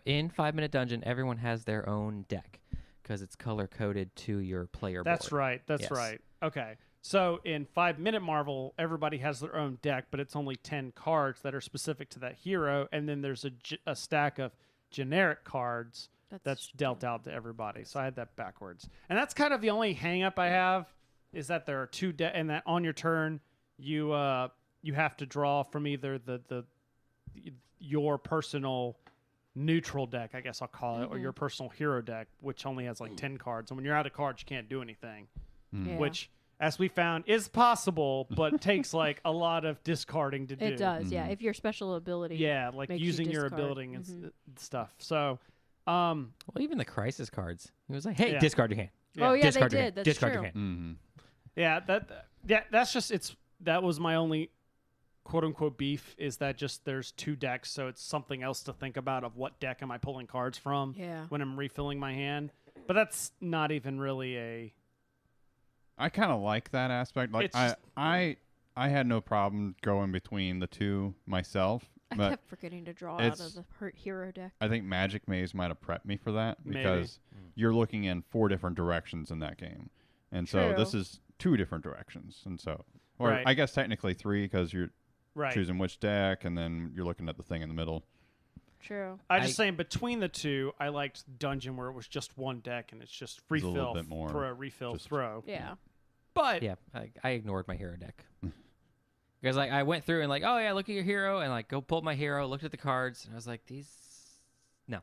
in 5 Minute Dungeon, everyone has their own deck because it's color coded to your player board. That's right. That's right. Okay. So in 5 Minute Marvel, everybody has their own deck, but it's only 10 cards that are specific to that hero, and then there's a stack of generic cards that's dealt out to everybody. So I had that backwards, and that's kind of the only hang-up I have, is that there are two and that on your turn you have to draw from either your personal neutral deck, I guess I'll call it, or your personal hero deck, which only has like 10 cards. And when you're out of cards, you can't do anything, which, as we found, is possible, but takes like a lot of discarding to do. It does, yeah. If your special ability, like using your ability and stuff. So, well, even the crisis cards, he was like, "Hey, discard your hand." Yeah. Oh yeah, discard they your did. hand. That's discard true. your hand. Yeah, that's just that was my only quote unquote beef, is that just there's two decks, so it's something else to think about of what deck am I pulling cards from when I'm refilling my hand. But that's not even really I kind of like that aspect. Like I had no problem going between the two myself. I but kept forgetting to draw out of the hero deck. I think Magic Maze might have prepped me for that because you're looking in 4 different directions in that game, and so this is 2 different directions, and so I guess technically 3 because you're choosing which deck, and then you're looking at the thing in the middle. True. I'm just saying, between the two, I liked Dungeon, where it was just one deck and it's just refill for a refill throw. Yeah. But I ignored my hero deck because I went through and like, oh yeah, look at your hero, and like go pull my hero, looked at the cards, and I was like, no.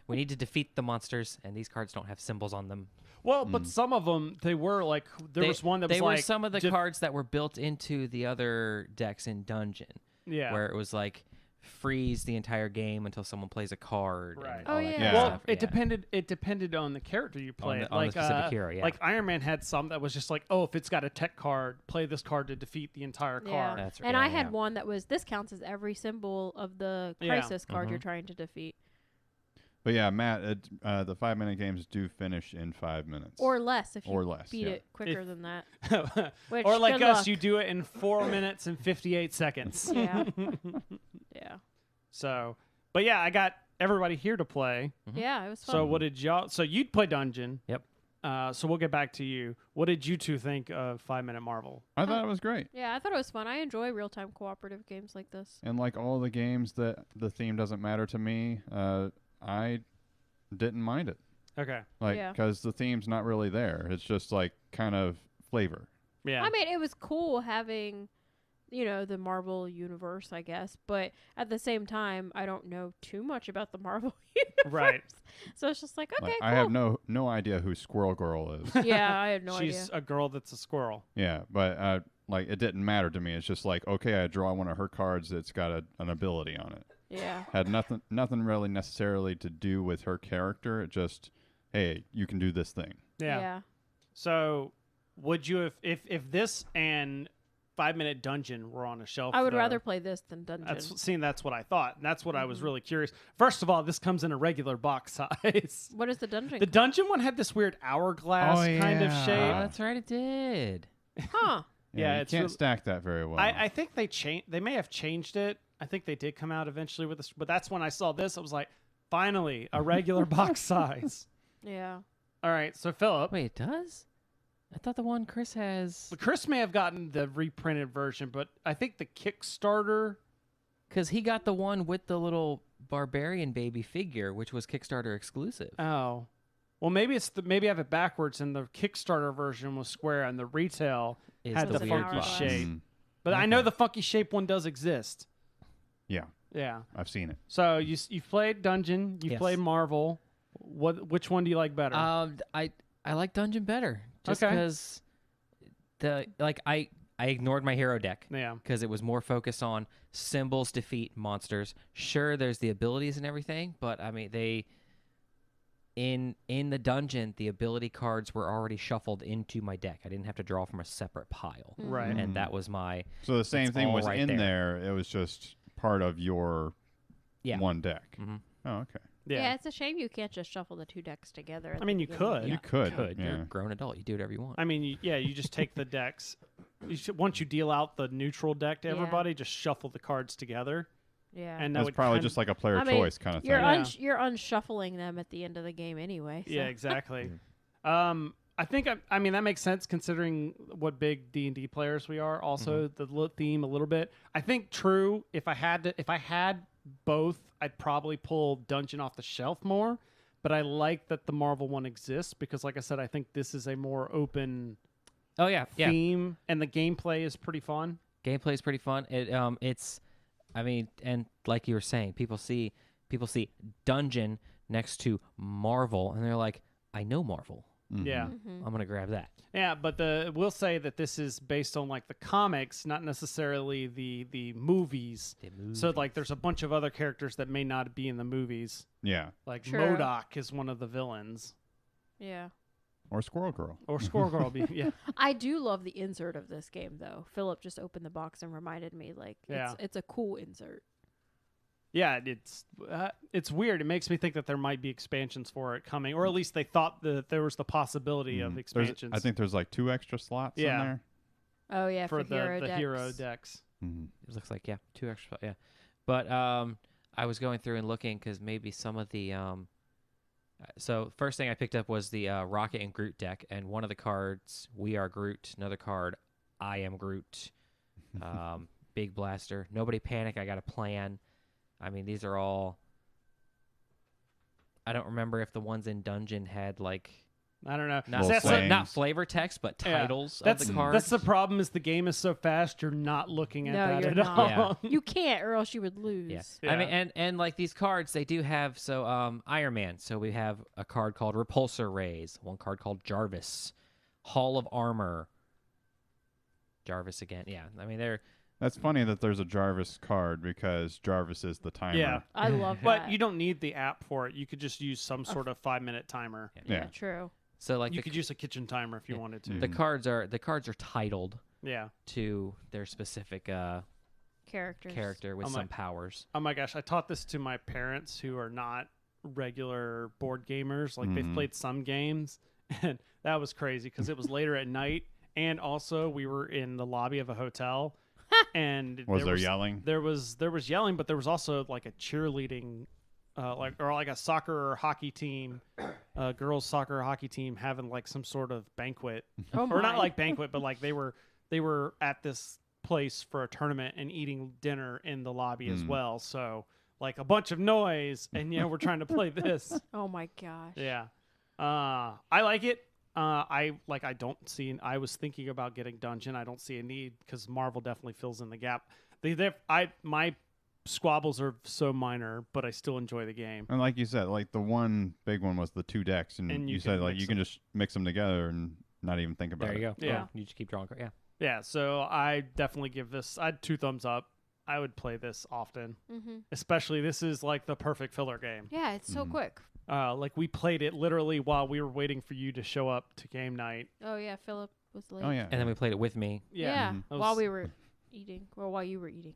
We need to defeat the monsters, and these cards don't have symbols on them. Well, but some of them, they were like, was one that was like... They were some of the cards that were built into the other decks in Dungeon. Yeah. Where it was like, freeze the entire game until someone plays a card. Right. And all that kind of Well, stuff. it depended on the character you played. On the specific hero, Like Iron Man had some that was just like, if it's got a tech card, play this card to defeat the entire card. That's right. And I had one that was, this counts as every symbol of the crisis card you're trying to defeat. But yeah, Matt, the 5 Minute games do finish in 5 minutes. Or less if you beat it quicker than that. Or like us, you do it in 4 minutes and 58 seconds. Yeah. Yeah. So, but yeah, I got everybody here to play. Yeah, it was fun. So what did y'all... So you'd play Dungeon. Yep. So we'll get back to you. What did you two think of 5 Minute Marvel? I thought it was great. Yeah, I thought it was fun. I enjoy real-time cooperative games like this. And like all the games that the theme doesn't matter to me, I didn't mind it. Okay. Because the theme's not really there. It's just like kind of flavor. Yeah. I mean, it was cool having, the Marvel universe, I guess. But at the same time, I don't know too much about the Marvel universe. Right. So it's just like, okay, cool. I have no idea who Squirrel Girl is. Yeah, I have no idea. She's a girl that's a squirrel. Yeah, but it didn't matter to me. It's just like, okay, I draw one of her cards that's got an ability on it. Yeah. Had nothing really necessarily to do with her character. It just, hey, you can do this thing. Yeah. So would you have, if this and 5-minute dungeon were on a shelf. I would though. rather play this than Dungeon. That's what I thought. And that's what I was really curious. First of all, this comes in a regular box size. What is the Dungeon? The dungeon one had this weird hourglass kind of yeah. Oh, shape. that's right, it did. Huh. Yeah, you it's can't real- stack that very well. I think they may have changed it. I think they did come out eventually with this, but that's when I saw this. I was like, finally, a regular box size. Yeah. All right, so Philip, Wait, it does? I thought the one Chris has... Chris may have gotten the reprinted version, but I think the Kickstarter. Because he got the one with the little barbarian baby figure, which was Kickstarter exclusive. Oh, well, maybe maybe I have it backwards, and the Kickstarter version was square, and the retail Is had the the weird funky box. shape. Mhm. But I know the funky shape one does exist. Yeah, Yeah. I've seen it. So you've played Dungeon, you've Yes. played Marvel. Which one do you like better? I like Dungeon better, just Okay. because I ignored my hero deck. Yeah. Because it was more focused on symbols defeat monsters. Sure, there's the abilities and everything, but I mean in the dungeon, the ability cards were already shuffled into my deck. I didn't have to draw from a separate pile, Right. and that was my So the same It's thing all was right in there. there. It was just part of your one deck. Mhm. Oh, okay. Yeah. It's a shame you can't just shuffle the two decks together. at I mean, the you beginning. could. You could. You're Yeah. a grown adult. You do whatever you want. I mean, you just take the decks. Once you deal out the neutral deck to Yeah. everybody, just shuffle the cards together. Yeah. And that That's would probably kind- just like a player I mean, choice kind of thing. You're Yeah. you're unshuffling them at the end of the game anyway. So. Yeah, exactly. I think I mean that makes sense considering what big D&D players we are. Also, the theme a little bit. I think true. If I had both, I'd probably pull Dungeon off the shelf more. But I like that the Marvel one exists because, like I said, I think this is a more open Oh yeah, yeah. theme, and the gameplay is pretty fun. Gameplay is pretty fun. It's, I mean, and like you were saying, people see Dungeon next to Marvel, and they're like, I know Marvel. Yeah. Mm-hmm. I'm gonna grab that. Yeah, but we'll say that this is based on like the comics, not necessarily the movies. So like there's a bunch of other characters that may not be in the movies. Yeah. Like True. MODOK is one of the villains. Yeah. Or Squirrel Girl. Or Squirrel Girl be yeah. I do love the insert of this game, though. Philip just opened the box and reminded me, like, Yeah. it's a cool insert. Yeah, it's weird. It makes me think that there might be expansions for it coming, or at least they thought that there was the possibility of expansions. I think there's like 2 extra slots Yeah. in there. Oh, yeah, for hero the decks. hero decks. It looks like 2 extra. Yeah, but I was going through and looking because maybe some of the So first thing I picked up was the Rocket and Groot deck, and one of the cards We Are Groot, another card I Am Groot, Big Blaster. Nobody panic. I got a plan. I mean, these are all. I don't remember if the ones in Dungeon had like I don't know. not, Little sayings. not flavor text, but Yeah. titles That's of the cards. that's the problem. Is the game is so fast, you're not looking at No, that you're at all. not. You can't, or else you would lose. Yeah. Yeah. I mean, and like these cards, they do have Iron Man. So we have a card called Repulsor Rays, one card called Jarvis, Hall of Armor. Jarvis again. Yeah. I mean, they're That's funny that there's a Jarvis card because Jarvis is the timer. Yeah. I love But that. you don't need the app for it. You could just use some sort of 5-minute timer. Yeah, Yeah. true. so like You the, could use a kitchen timer if you wanted to. the cards are titled Yeah. to their specific Characters. character with Oh some my- powers. Oh my gosh, I taught this to my parents who are not regular board gamers. Like they've played some games, and that was crazy because it was later at night, and also we were in the lobby of a hotel, and Was there yelling? There was yelling, but there was also like a cheerleading, like a soccer or hockey team, girls soccer or hockey team having like some sort of banquet, Oh or not my. like banquet, but like they were at this place for a tournament and eating dinner in the lobby as well. So like a bunch of noise, and we're trying to play this. Oh my gosh. Yeah, I like it. I don't see. I was thinking about getting Dungeon. I don't see a need because Marvel definitely fills in the gap. My squabbles are so minor, but I still enjoy the game. And like you said, like the one big one was the 2 decks, and, And you you said can like mix you can just mix them together and not even think about There it. you go. Yeah. You just keep drawing. Yeah. Yeah, so I definitely give this. I'd 2 thumbs up. I would play this often, especially this is like the perfect filler game. Yeah, it's so quick. Like we played it literally while we were waiting for you to show up to game night. Oh yeah, Philip was late. Oh yeah. And then we played it with me. Yeah. Mhm. That While was- we were eating, or while you were eating.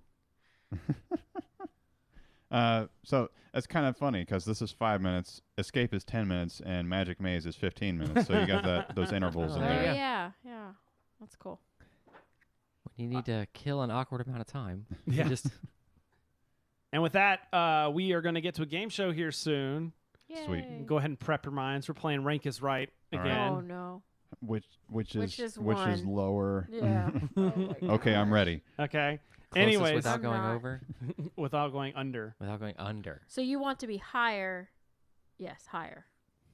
So it's kind of funny because this is 5 minutes, Escape is 10 minutes, and Magic Maze is 15 minutes. So you got those intervals in Oh, there. Yeah. That's cool. When you need to kill an awkward amount of time. Yeah. Just And with that, we are going to get to a game show here soon. Sweet. Yay. Go ahead and prep your minds. We're playing Rank is Right All right. again. Oh no. Which Which is is one. lower. Yeah. Oh my Okay, I'm gosh. ready. Okay. closest Anyways, without I'm going not. over. without going under. Without going under. So you want to be higher? Yes, higher.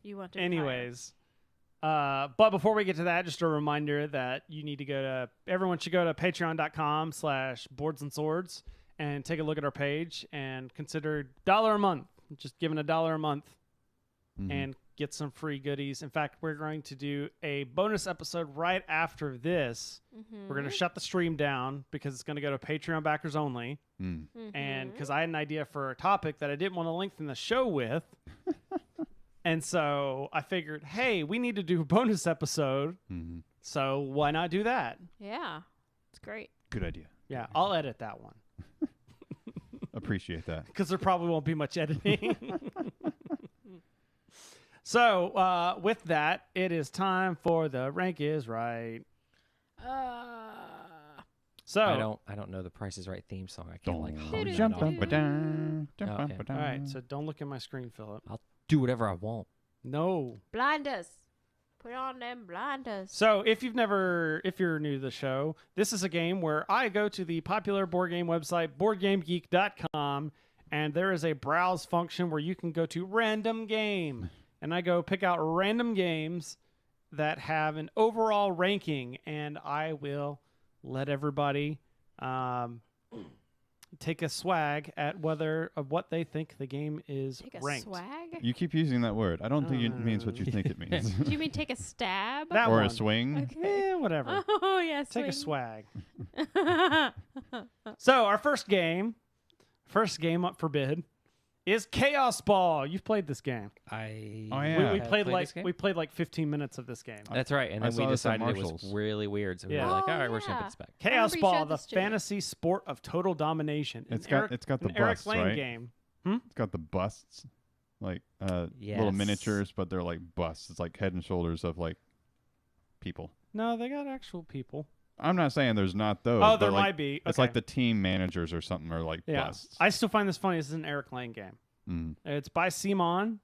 You want to. Be Anyways, but before we get to that, just a reminder that you need to everyone should go to patreon.com/boards and swords and take a look at our page and consider $1 a month. Just giving $1 a month Mhm. and get some free goodies. In fact, we're going to do a bonus episode right after this. Mm-hmm. We're going to shut the stream down because it's going to go to Patreon backers only. Mm. And because I had an idea for a topic that I didn't want to lengthen the show with. And so I figured, hey, we need to do a bonus episode. Mhm. So why not do that? Yeah, it's great. Good idea. Yeah, I'll edit that one Appreciate that. because there probably won't be much editing. So with that, it is time for the Rank is Right. So, I don't know the Price is Right theme song. I can't like Don't hum that jump off. up, ba-dum, jump Oh, up, yeah. ba-dum. all right, so don't look at my screen, Philip. Do whatever I want. No. Blinders. Put on them blinders. So if you're new to the show, this is a game where I go to the popular board game website, boardgamegeek.com, and there is a browse function where you can go to random game. And I go pick out random games that have an overall ranking, and I will let everybody take a swag at what they think the game is Take a ranked. swag? You keep using that word. I don't think it means what you think it means. Do you mean take a stab? That Or one. a swing. Okay. Whatever. Oh, yes. Take a swag. So our first game up for bid, is Chaos Ball. You've played this game. Oh, yeah. We have played this game? we played like 15 minutes of this game. That's right. And I then we saw this at decided it was Marshall's. really weird. So we Yeah. were like, Oh, all right, we're just going to yeah. put this back. Chaos remember you Ball, showed the this to me. fantasy sport of total domination. It's An got Eric, it's got the an Eric busts, Lane right? game. It's got the busts, like little Yes. miniatures, but they're like busts. It's like head and shoulders of like people. No, they got actual people. I'm not saying there's not those. Oh, but there like, might be. It's Okay. like the team managers or something are like Yeah. busts. I still find this funny. This is an Eric Lane game. Mm. It's by Simon.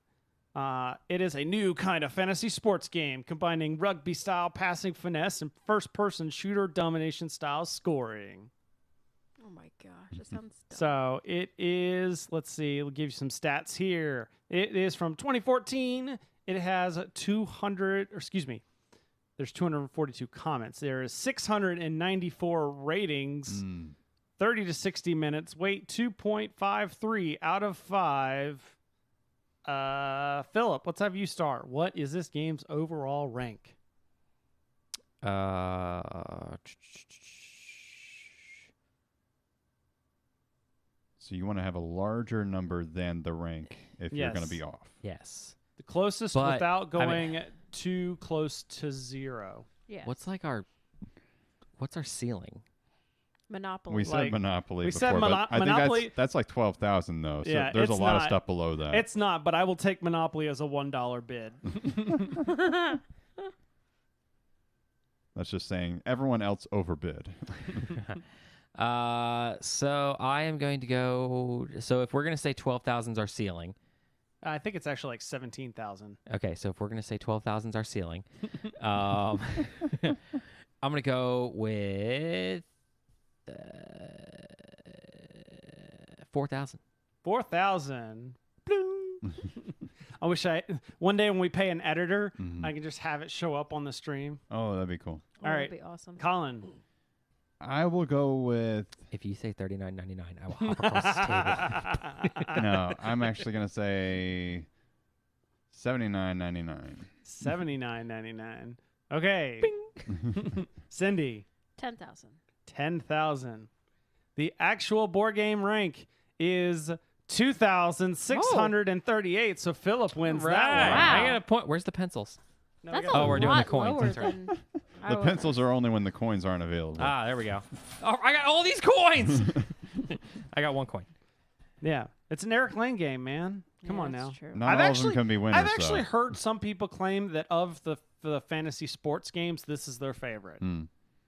It is a new kind of fantasy sports game combining rugby style passing finesse and first person shooter domination style scoring. Oh my gosh, that sounds dumb. So it is, let's see, we'll give you some stats here. It is from 2014. It has there's 242 comments. There is 694 ratings, Mm. 30 to 60 minutes, weight 2.53 out of 5. Philip, let's have you start. What is this game's overall rank? So you want to have a larger number than the rank if you're going Yes. to be off. Yes. The closest But, without I mean- going too close to 0. Yes. What's our ceiling? Monopoly? We said Like, Monopoly we before, said but I think Monopoly- that's like 12,000 though. So Yeah, there's a it's lot of not- stuff below that. It's not, but I will take Monopoly as a $1 bid. That's just saying everyone else overbid. So I am going to go. So if we're going to say 12,000 is our ceiling. I think it's actually like 17,000. Okay, so if we're going to say 12,000 is our ceiling, I'm going to go with 4,000. 4,000. Bloom. I wish one day when we pay an editor, Mhm. I can just have it show up on the stream. Oh, that'd be cool. Oh, All that'd right. be awesome. Colin, I will go with If you say 39.99, I will hop across this table. no. I'm actually gonna say 79.99. 79.99. Okay. Cindy, 10,000. 10,000. The actual board game rank is 2,638. So Philip wins that one. I Wow. got a point. Where's the pencils? No, we That's got- a Oh, we're doing the lot coins, lower that's right. than The pencils are only when the coins aren't available. Ah, there we go. Oh, I got all these coins. I got 1 coin. Yeah, it's an Eric Lane game, man. Come on now. True. Not all of them can be winners. I've actually though. heard some people claim that of the fantasy sports games, this is their favorite.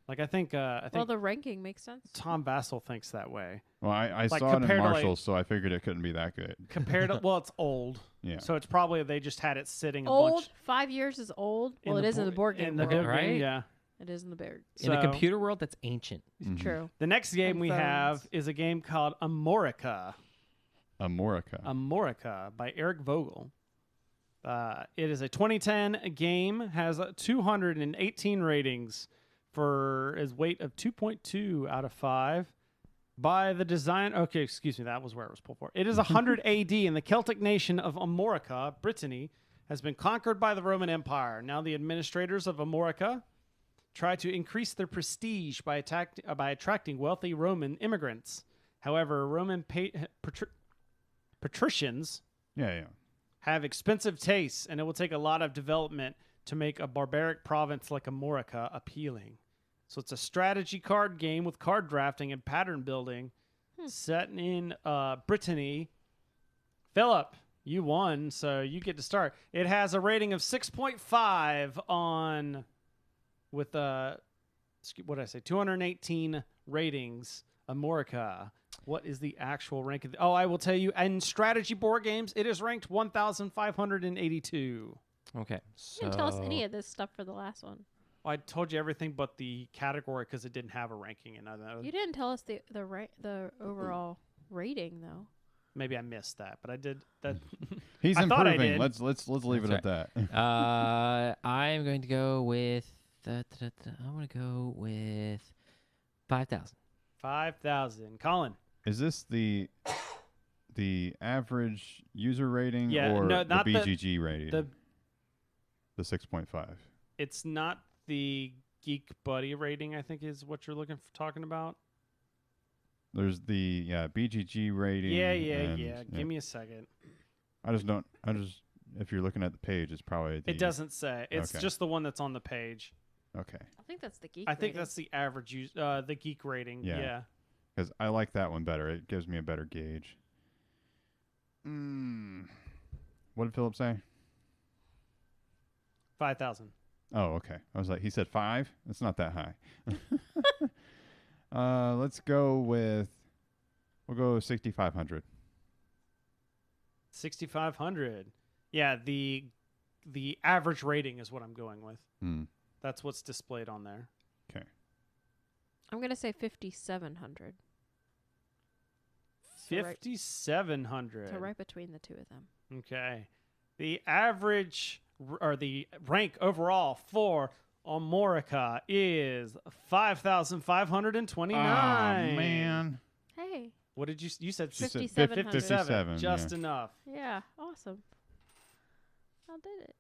Like I think Well, the ranking makes sense. Tom Vassell thinks that way. Well, I Like, saw it in compared to, like- Marshall, so I figured it couldn't be that good. Compared to well, it's old, Yeah. so it's probably they just had it sitting a Old. bunch. 5 years is old. in Well, it the is in the board game in the world. board Right? game, yeah. It is in the board. In the So- computer world, that's ancient. Mhm. True. The next game On we have phones. is a game called Amorica. Amorica. Amorica by Eric Vogel. It is a 2010 game, has 218 ratings for its weight of 2.2 out of 5 by the design. Okay, excuse me, that was where it was pulled for. It is 100 AD, and the Celtic nation of Amorica, Brittany, has been conquered by the Roman Empire. Now the administrators of Amorica try to increase their prestige by attracting wealthy Roman immigrants. However, Roman patricians Yeah. have expensive tastes, and it will take a lot of development to make a barbaric province like Amorica appealing. So it's a strategy card game with card drafting and pattern building set in Brittany. Philip, you won, so you get to start. It has a rating of 6.5 on with what did I say? 218 ratings. Amorica. What is the actual rank of I will tell you. In strategy board games, it is ranked 1,582. Okay. You So didn't tell us any of this stuff for the last one. Well, I told you everything but the category because it didn't have a ranking in it. You didn't tell us the overall rating though. Maybe I missed that, but I did that. He's I thought I improving. did. Let's leave it That's at that. I'm going to go with. I want to go with 5,000. 5,000. Colin. Is this the average user rating Yeah, or no, the not the- BGG rating? The The 6.5. it's not the Geek Buddy rating. I think is what you're talking about. There's the BGG rating. Yeah. and, Give me a second. If you're looking at the page, it's probably the, It doesn't say. It's Okay. just the one that's on the page. Okay. I think that's the geek. I think rating. that's the average the Geek rating. Yeah. Yeah. Because I like that one better. It gives me a better gauge. What did Philip say? 5,000. Oh, okay. I was like, he said 5? It's not that high. Let's go with, we'll go 6,500. 6,500. Yeah, the average rating is what I'm going with. That's what's displayed on there. Okay. I'm gonna say 5,700. 5,700. So right between the two of them. Okay. The average or the rank overall for Amorica is 5,529. Oh, man. Hey. What did you said? She said 5,700. 57. Just yeah. enough. Yeah. Awesome. I did it.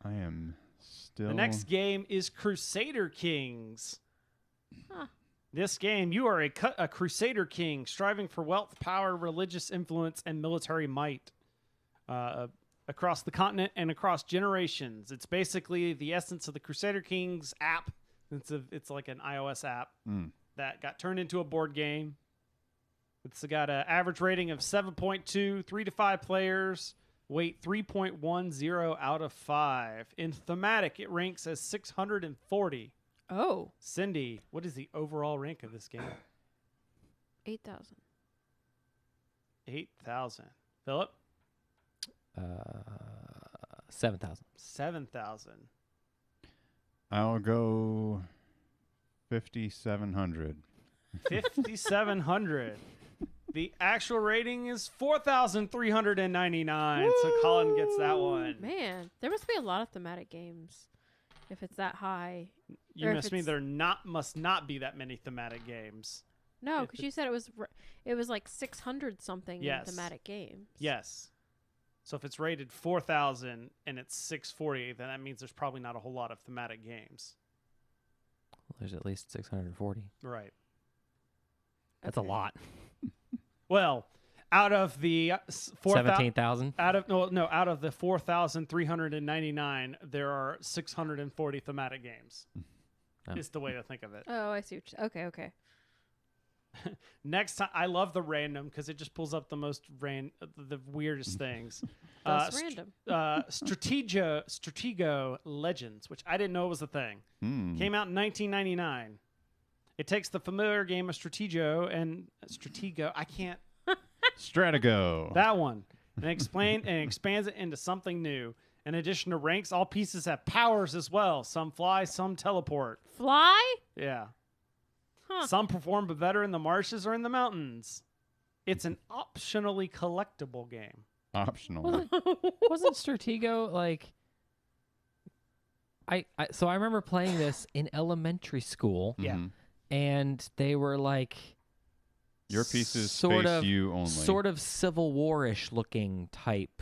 I am still. The next game is Crusader Kings. Huh. This game, you are a Crusader King striving for wealth, power, religious influence, and military might across the continent and across generations. It's basically the essence of the Crusader Kings app. It's like an iOS app that got turned into a board game. It's got an average rating of 7.2, 3 to 5 players, weight 3.10 out of 5. In thematic, it ranks as 640. Oh. Cindy, what is the overall rank of this game? 8,000. 8,000. Philip? 7,000. 7,000. I'll go 5,700. 5,700. The actual rating is 4,399. So Colin gets that one. Man, there must be a lot of thematic games if it's that high. You Or if must mean it's- there must not be that many thematic games. No, If because you said it was like 600 something Yes. in thematic games. Yes. So if it's rated 4,000 and it's 640, then that means there's probably not a whole lot of thematic games. There's at least 640. Right. That's a lot. Well, out of the 17,000. out of the 4,399, there are 640 thematic games. Oh. is the way to think of it. Oh, I see. Okay. Next time, I love the random because it just pulls up the most the weirdest things. That's random. Stratego Legends, which I didn't know was a thing, came out in 1999. It takes the familiar game of Stratego. I can't. Stratego. That one. And expands it into something new. In addition to ranks, all pieces have powers as well. Some fly, some teleport. Fly? Yeah. Huh. Some perform better in the marshes or in the mountains. It's an optionally collectible game. Optional. Wasn't Stratego like? So I remember playing this in elementary school. Yeah. And they were like, Your pieces sort face of, you only. sort of Civil War-ish looking type.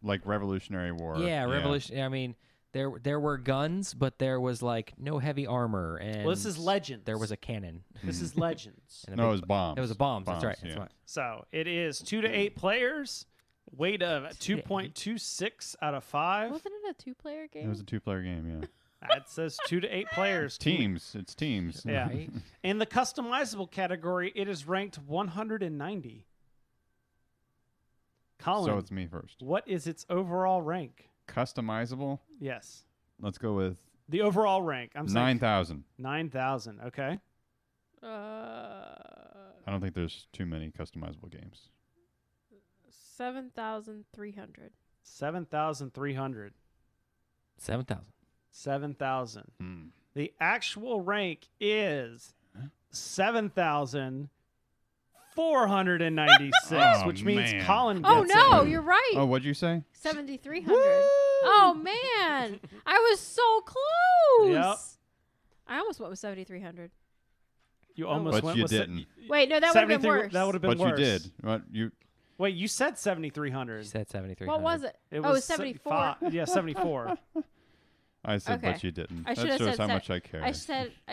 Like Revolutionary War. Yeah, Revolution. I mean, there were guns, but there was like no heavy armor, and Well, this is Legends. there was a cannon. This is Legends. And a No, it big was bombs. It was a bombs. That's right. yeah. That's right. So it is 2 to 8 players. Weight of 2.26 out of 5. Wasn't it a 2-player game? It was a 2-player game, yeah. It says 2 to 8 players. Teams. It's teams. Yeah. Right? In the customizable category, it is ranked 190. Colin, So it's me first. what is its overall rank? Customizable. Yes. Let's go with The overall rank. I'm saying 9,000. 9,000. Okay. I don't think there's too many customizable games. 7,300. 7,300. 7,000. 7,000. Hmm. The actual rank is 7,496, Oh, which means man. Colin gets Oh no, it. you're right. Oh, what'd you say? 7,300. Oh man, I was so close. Yep. I almost went with 7,300. You almost But went you with didn't. Wait, no, that would have been 73 worse. That would have been But worse. you did. What you? Wait, you said She 7,300. said 7,300. What was it? It Oh, was 74. Yeah, 74. I said, Okay. but you didn't. I That should have shows said how se- much I care. I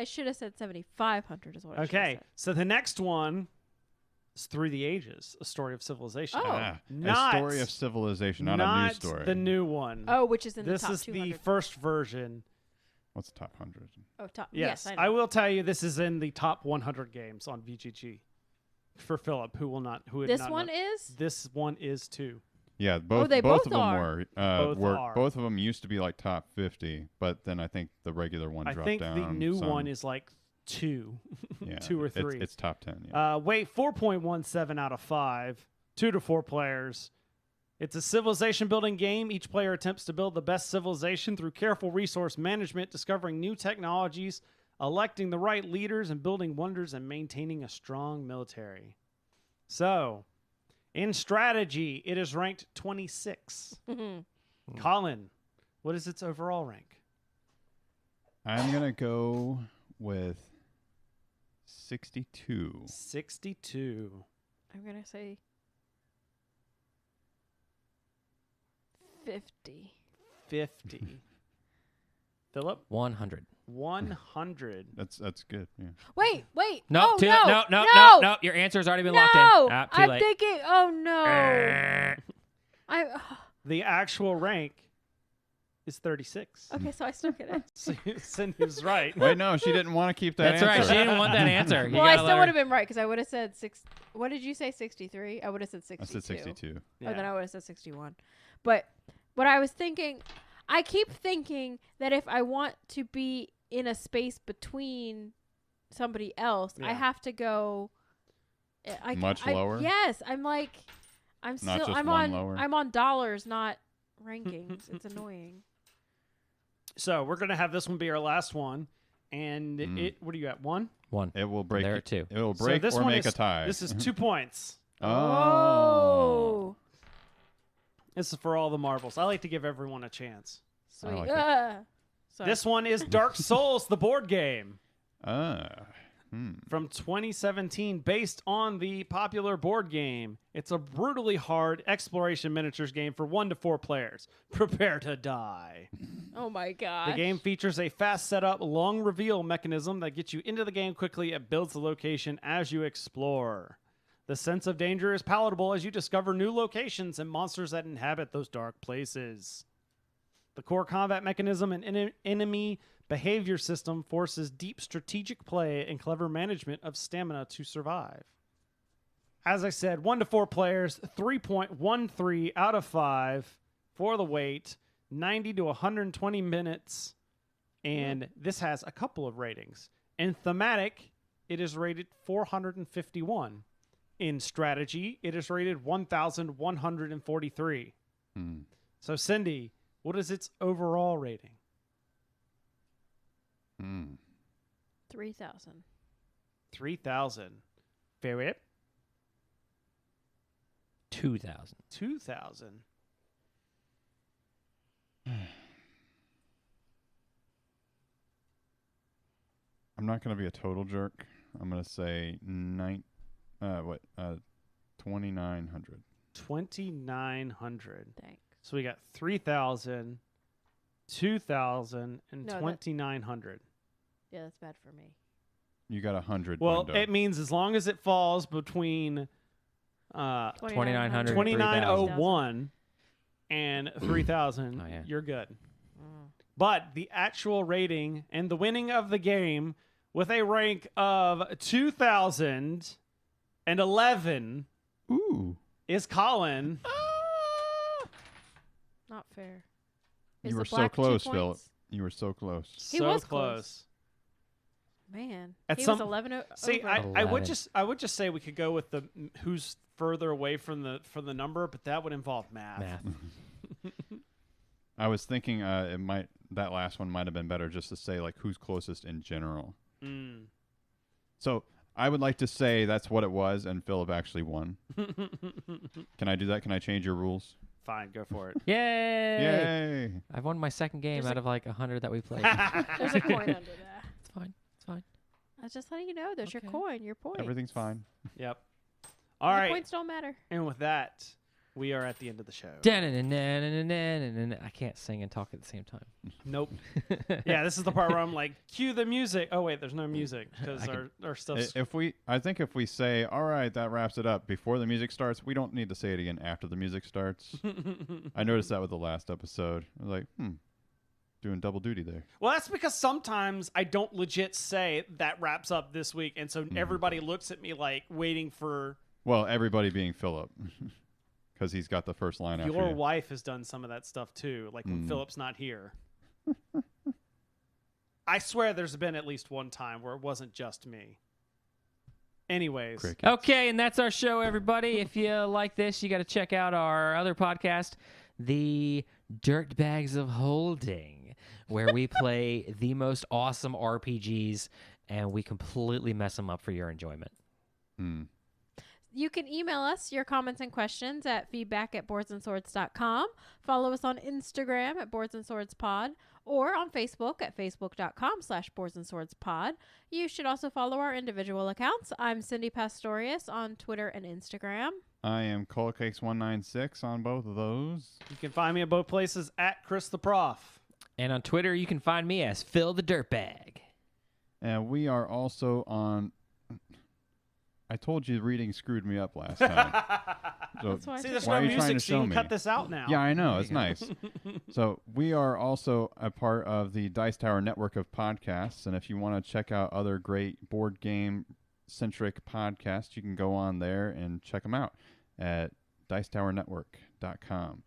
should have said 7,500 is what I should have Okay, said. so the next one is Through the Ages, A Story of Civilization. Oh. Ah, Not- a story of civilization, not a news story. the new one. Oh, which is in this the top is 200. the first version. What's the top 100? Oh, top. Yes, I I know. will tell you this is in the top 100 games on VGG. For Philip, who would This not one know. is? This one is too. Yeah, both they both both of them are. were. Both Both of them used to be like top 50, but then I think the regular one I dropped think down. the new some. one is like 2, yeah, 2 or 3. It's top 10. Yeah. Weight 4.17 out of 5, 2 to 4 players. It's a civilization building game. Each player attempts to build the best civilization through careful resource management, discovering new technologies, electing the right leaders, and building wonders and maintaining a strong military. So, in strategy, it is ranked 26. Colin, what is its overall rank? I'm gonna go with 62. 62. I'm going to say 50. 50. Philip? 100. 100. That's good. Yeah. Wait. No, oh, too no, no. Your answer's already been locked in. No, Ah, too I'm late. thinking, oh no. The actual rank is 36. Okay, so I still get it. So Cindy was right. Wait, no, she didn't want to keep that That's answer. right. She didn't want that answer. You Well, I gotta still let would her- have been right because I would have said What did you say? 63? I would have said 62. I said 62. Yeah. Oh, then I would have said 61. But what I was thinking, I keep thinking that if I want to be in a space between somebody else, I Yeah. have to go Much lower? Yes, I'm like, I'm Not still, just I'm one on, lower? I'm on dollars, not rankings. It's annoying. So we're going to have this one be our last one. And it, what are you at? 1? 1. It will break. There are 2. It will So break this or one make is, a tie. This is 2 points. Oh. This is for all the marbles. I like to give everyone a chance. Sweet. like it. Sorry. This one is Dark Souls, the board game. From 2017, based on the popular board game. It's a brutally hard exploration miniatures game for 1 to 4 players. Prepare to die. Oh my god. The game features a fast setup, long reveal mechanism that gets you into the game quickly and builds the location as you explore. The sense of danger is palatable as you discover new locations and monsters that inhabit those dark places. The core combat mechanism and enemy behavior system forces deep strategic play and clever management of stamina to survive. As I said, 1 to 4 players, 3.13 out of 5 for the wait, 90 to 120 minutes, and this has a couple of ratings. In thematic, it is rated 451. In strategy, it is rated 1,143. So, Cindy, what is its overall rating? 3,000. 3,000. Fair 2,000. 2,000. I'm not going to be a total jerk. I'm going to say 2,900. 2,900. Thanks. So we got 3,000, 2,000, and No, that- 2,900. Yeah, that's bad for me. You got 100. Well, Bundo. it means as long as it falls between 2,900. 2,901 and 3,000, Oh, yeah. you're good. But the actual rating and the winning of the game with a rank of 2,011 Ooh. is Colin. Not fair. You Is were the so black 2 close, Philip. points? You were so close. He So was close. Man, At he some- was 11 See, over. I would 11. I would just say we could go with the who's further away from the number, but that would involve math. I was thinking that last one might have been better just to say like who's closest in general. Mm. So I would like to say that's what it was, and Philip actually won. Can I do that? Can I change your rules? Fine, go for it. Yay! Yay! I've won my second game There's out of like 100 that we played. There's a coin under that. It's fine. It's fine. I was just letting you know. There's your Okay. coin. Your point. Everything's fine. Yep. All Your right. points don't matter. And with that, we are at the end of the show. I can't sing and talk at the same time. Nope. Yeah, this is the part where I'm like, cue the music. Oh wait, there's no music because I our stuff's. I think if we say, all right, that wraps it up before the music starts, we don't need to say it again after the music starts. I noticed that with the last episode. I was like, doing double duty there. Well, that's because sometimes I don't legit say that wraps up this week, and so everybody looks at me like waiting for. Well, everybody being Philip. Because he's got the first line after Your you. wife has done some of that stuff too, like when Philip's not here. I swear there's been at least one time where it wasn't just me. Anyways. Crickets. Okay, and that's our show, everybody. If you like this, you got to check out our other podcast, The Dirtbags of Holding, where we play the most awesome RPGs, and we completely mess them up for your enjoyment. You can email us your comments and questions at feedback@boardsandswords.com. Follow us on Instagram at boardsandswordspod or on Facebook at facebook.com/boardsandswordspod. You should also follow our individual accounts. I'm Cindy Pastorius on Twitter and Instagram. I am ColdCakes196 on both of those. You can find me at both places at Chris the Prof. And on Twitter, you can find me as Phil the Dirtbag. And we are also on... I told you reading screwed me up last time. So That's why I See, took there's it. Why no are you trying music, to so you show can me? cut this out now. Yeah, I know. There It's you go. nice. So we are also a part of the Dice Tower network of podcasts. And if you want to check out other great board game-centric podcasts, you can go on there and check them out at dicetowernetwork.com.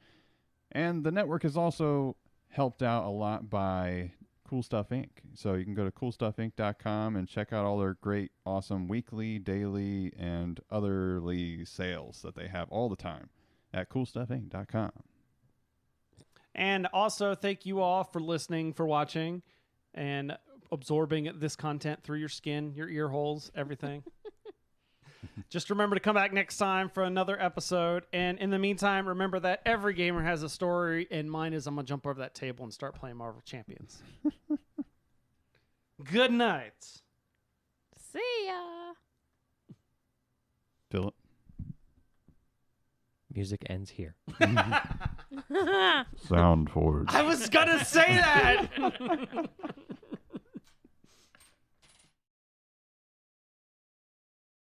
And the network is also helped out a lot by Cool Stuff Inc. So you can go to coolstuffinc.com and check out all their great, awesome weekly, daily, and otherly sales that they have all the time at coolstuffinc.com. And also, thank you all for listening, for watching, and absorbing this content through your skin, your ear holes, everything. Just remember to come back next time for another episode. And in the meantime, remember that every gamer has a story, and mine is I'm going to jump over that table and start playing Marvel Champions. Good night. See ya. Philip? Music ends here. Sound forward. I was going to say that.